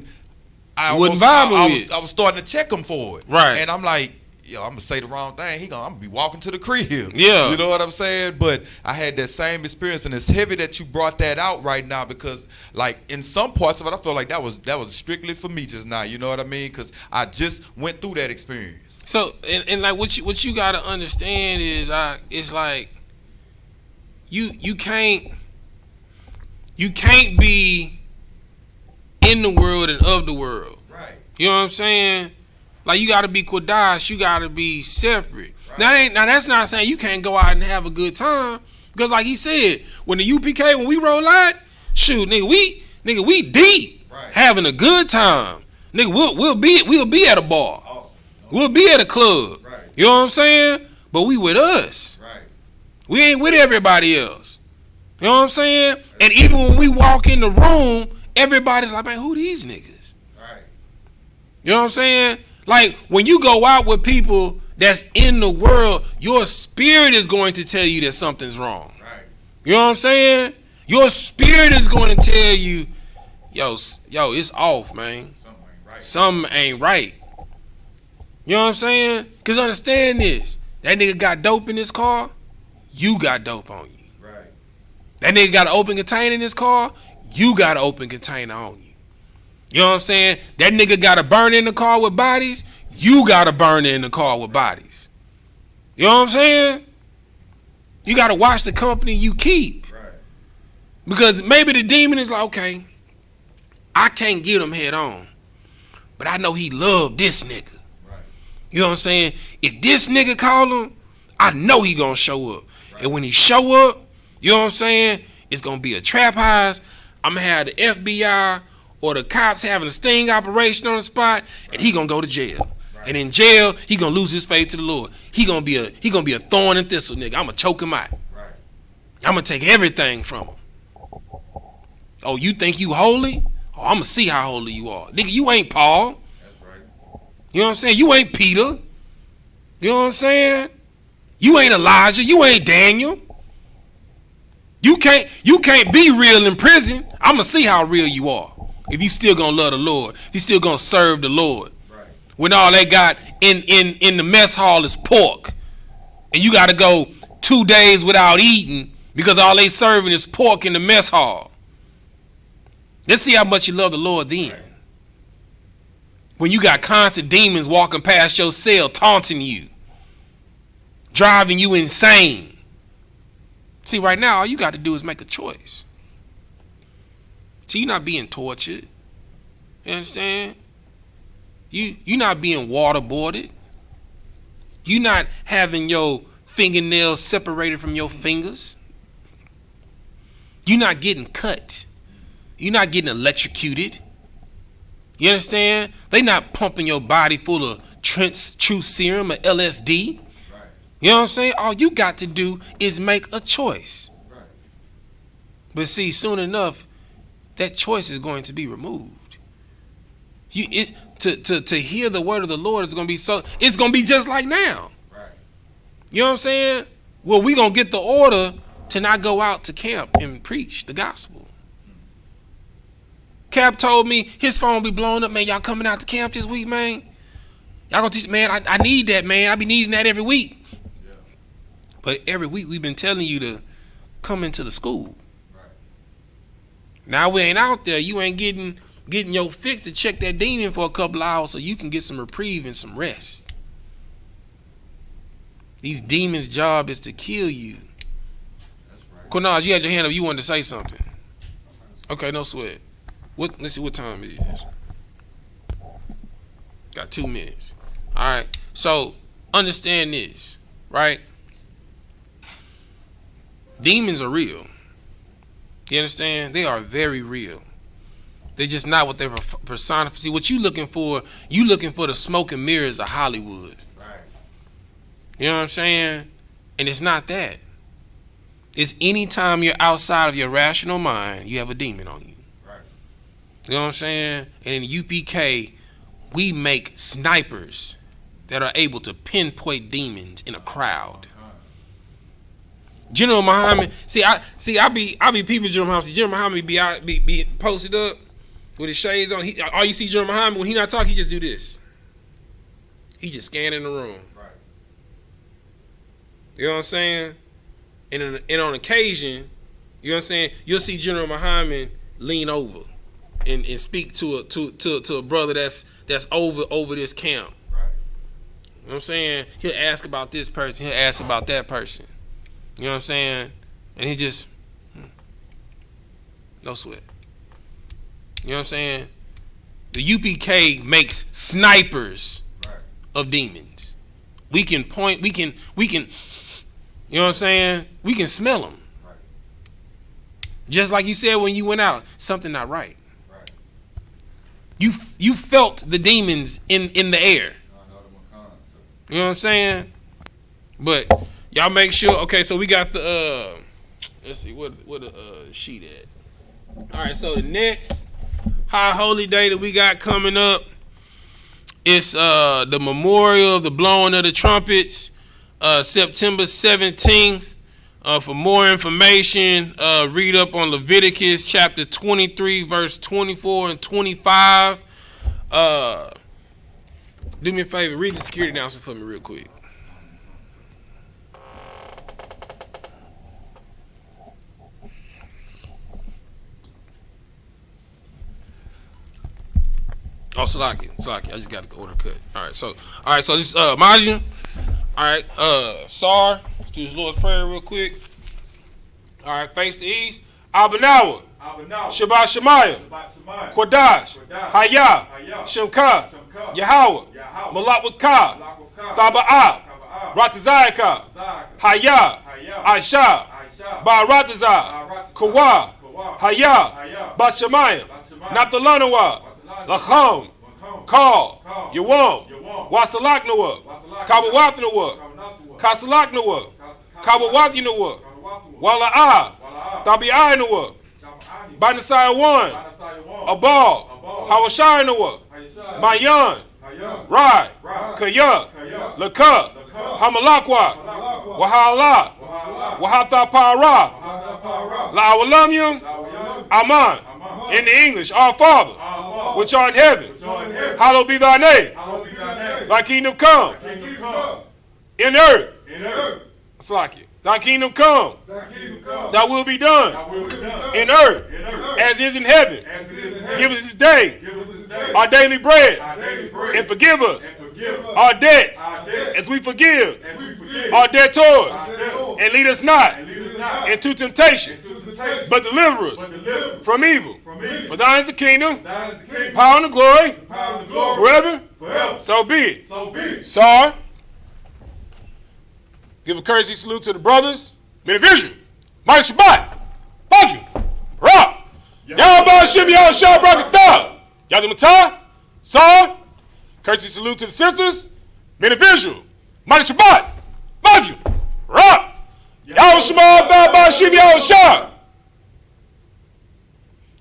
starting to check him for it. Right. And I'm like, yo, I'm gonna say the wrong thing. I'm gonna be walking to the crib. Yeah. You know what I'm saying? But I had that same experience, and it's heavy that you brought that out right now because, like, in some parts of it, I feel like that was strictly for me just now. You know what I mean? Because I just went through that experience. So, and like what you gotta understand is, it's like you can't be in the world and of the world. Right. You know what I'm saying? Like, you gotta be Kodash, you gotta be separate. Right. Now that's not saying you can't go out and have a good time. Because like he said, when the UPK, when we roll out, shoot, nigga, we deep. Right. Having a good time. Nigga, we'll be at a bar. Awesome. We'll be at a club. Right. You know what I'm saying? But we with us. Right. We ain't with everybody else. You know what I'm saying? And even when we walk in the room, everybody's like, man, who these niggas? Right. You know what I'm saying? Like, when you go out with people that's in the world, your spirit is going to tell you that something's wrong. Right. You know what I'm saying? Your spirit is going to tell you, yo, it's off, man. Something ain't right. You know what I'm saying? Because understand this. That nigga got dope in his car, you got dope on you. Right. That nigga got an open container in his car, you got an open container on you. You know what I'm saying? That nigga got a burner in the car with bodies, you got a burner in the car with bodies. You know what I'm saying? You got to watch the company you keep. Right. Because maybe the demon is like, okay, I can't get him head on, but I know he loved this nigga. Right. You know what I'm saying? If this nigga call him, I know he gonna show up. Right. And when he show up, you know what I'm saying? It's gonna be a trap house. I'm gonna have the FBI or the cops having a sting operation on the spot, and he gonna go to jail. Right. And in jail, he gonna lose his faith to the Lord. He gonna be a thorn and thistle nigga. I'm gonna choke him out. Right. I'm gonna take everything from him. Oh, you think you holy? Oh, I'm gonna see how holy you are. Nigga, you ain't Paul. That's right. You know what I'm saying? You ain't Peter. You know what I'm saying? You ain't Elijah. You ain't Daniel. You can't be real in prison. I'm gonna see how real you are. If you still gonna love the Lord, if you still gonna serve the Lord. Right. When all they got in the mess hall is pork, and you gotta go 2 days without eating because all they serving is pork in the mess hall. Let's see how much you love the Lord then. Right. When you got constant demons walking past your cell taunting you, driving you insane. See, right now, all you got to do is make a choice. See, you're not being tortured. You understand? You're not being waterboarded. You're not having your fingernails separated from your fingers. You're not getting cut. You're not getting electrocuted. You understand? They not pumping your body full of true serum or LSD. Right. You know what I'm saying? All you got to do is make a choice. Right. But see, soon enough, that choice is going to be removed. To hear the word of the Lord is going to be it's going to be just like now. Right. You know what I'm saying? Well, we going to get the order to not go out to camp and preach the gospel. Cap told me his phone be blowing up, man. Y'all coming out to camp this week, man? Y'all gonna teach, man? I need that, man. I be needing that every week. Yeah. But every week we've been telling you to come into the school. Right. Now we ain't out there. You ain't getting your fix to check that demon for a couple hours so you can get some reprieve and some rest. These demons' job is to kill you. That's right. Quinaj, you had your hand up. You wanted to say something. Okay, no sweat. Let's see what time it is. Got 2 minutes. All right. So understand this, right? Demons are real. You understand? They are very real. They're just not what they're personified. See, what you looking for the smoke and mirrors of Hollywood. Right. You know what I'm saying? And it's not that. It's anytime you're outside of your rational mind, you have a demon on you. You know what I'm saying? And in UPK, we make snipers that are able to pinpoint demons in a crowd. General Muhammad, I be peeping General Muhammad. See, General Muhammad be posted up with his shades on. All you see General Muhammad when he not talking, he just do this. He just scanning the room. Right. You know what I'm saying? And on occasion, you know what I'm saying, you'll see General Muhammad lean over and speak to a brother that's over this camp. Right. You know what I'm saying? He'll ask about this person, he'll ask about that person. You know what I'm saying? And he just no sweat. You know what I'm saying? The UPK makes snipers of demons. We can point, we can, you know what I'm saying? We can smell them. Right. Just like you said when you went out, something not right. Right. You felt the demons in the air. You know what I'm saying? But y'all make sure. Okay, so we got the let's see what the sheet at. All right, so the next high holy day that we got coming up is the memorial of the blowing of the trumpets, September 17th. For more information, read up on Leviticus chapter 23, verse 24 and 25. Do me a favor, read the security announcement for me real quick. Oh, Salaki. I just got to order cut. All right, so this Majin. All right, Sar. Let's do this Lord's Prayer real quick. All right, face the east. Abanawa. Shabbat Shemaya. Kodash. Hayah. Shemka. Yahweh. Malak with Ka. Taba'ah. Ratazayaka. Hayah. Aisha. Ba'ratazah. Kawa. Hayah. Bashemaya. Naptalanawa. Lacham. Kal. Yawam. Wasalaknawa. Kabawatnawa. Kasalaknawa. Kabawatinawa. Wala'ah. Tabi'anawa. Banasai 1. Abal. Hawashinawa. Mayan. Rai. Kaya. Laka. Hamalakwa. Wahala. Wahata Para. La'awalamyum. Aman. In the English, our Father, which art in heaven, hallowed be thy name. Thy kingdom come. In earth. It's like it. Thy kingdom come. Thy will be done. In earth. As is in heaven. Give us this day our daily bread. And forgive us our debts as we forgive our debtors. And lead us not into temptation, but deliver us from evil. For thine is the kingdom, power and the glory, forever. So be it. Sar, give a courtesy salute to the brothers. Benevision, Mighty Shabbat, Bajim, Rock, Yahweh Shim Yahweh Shah Brakatah, Yazimatah, Sar, courtesy salute to the sisters. Benevision, Mighty Shabbat, Bajim, Rock, Yahweh Shema Yahweh Shim Yahweh Shah.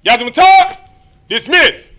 Yazimatah, dismiss.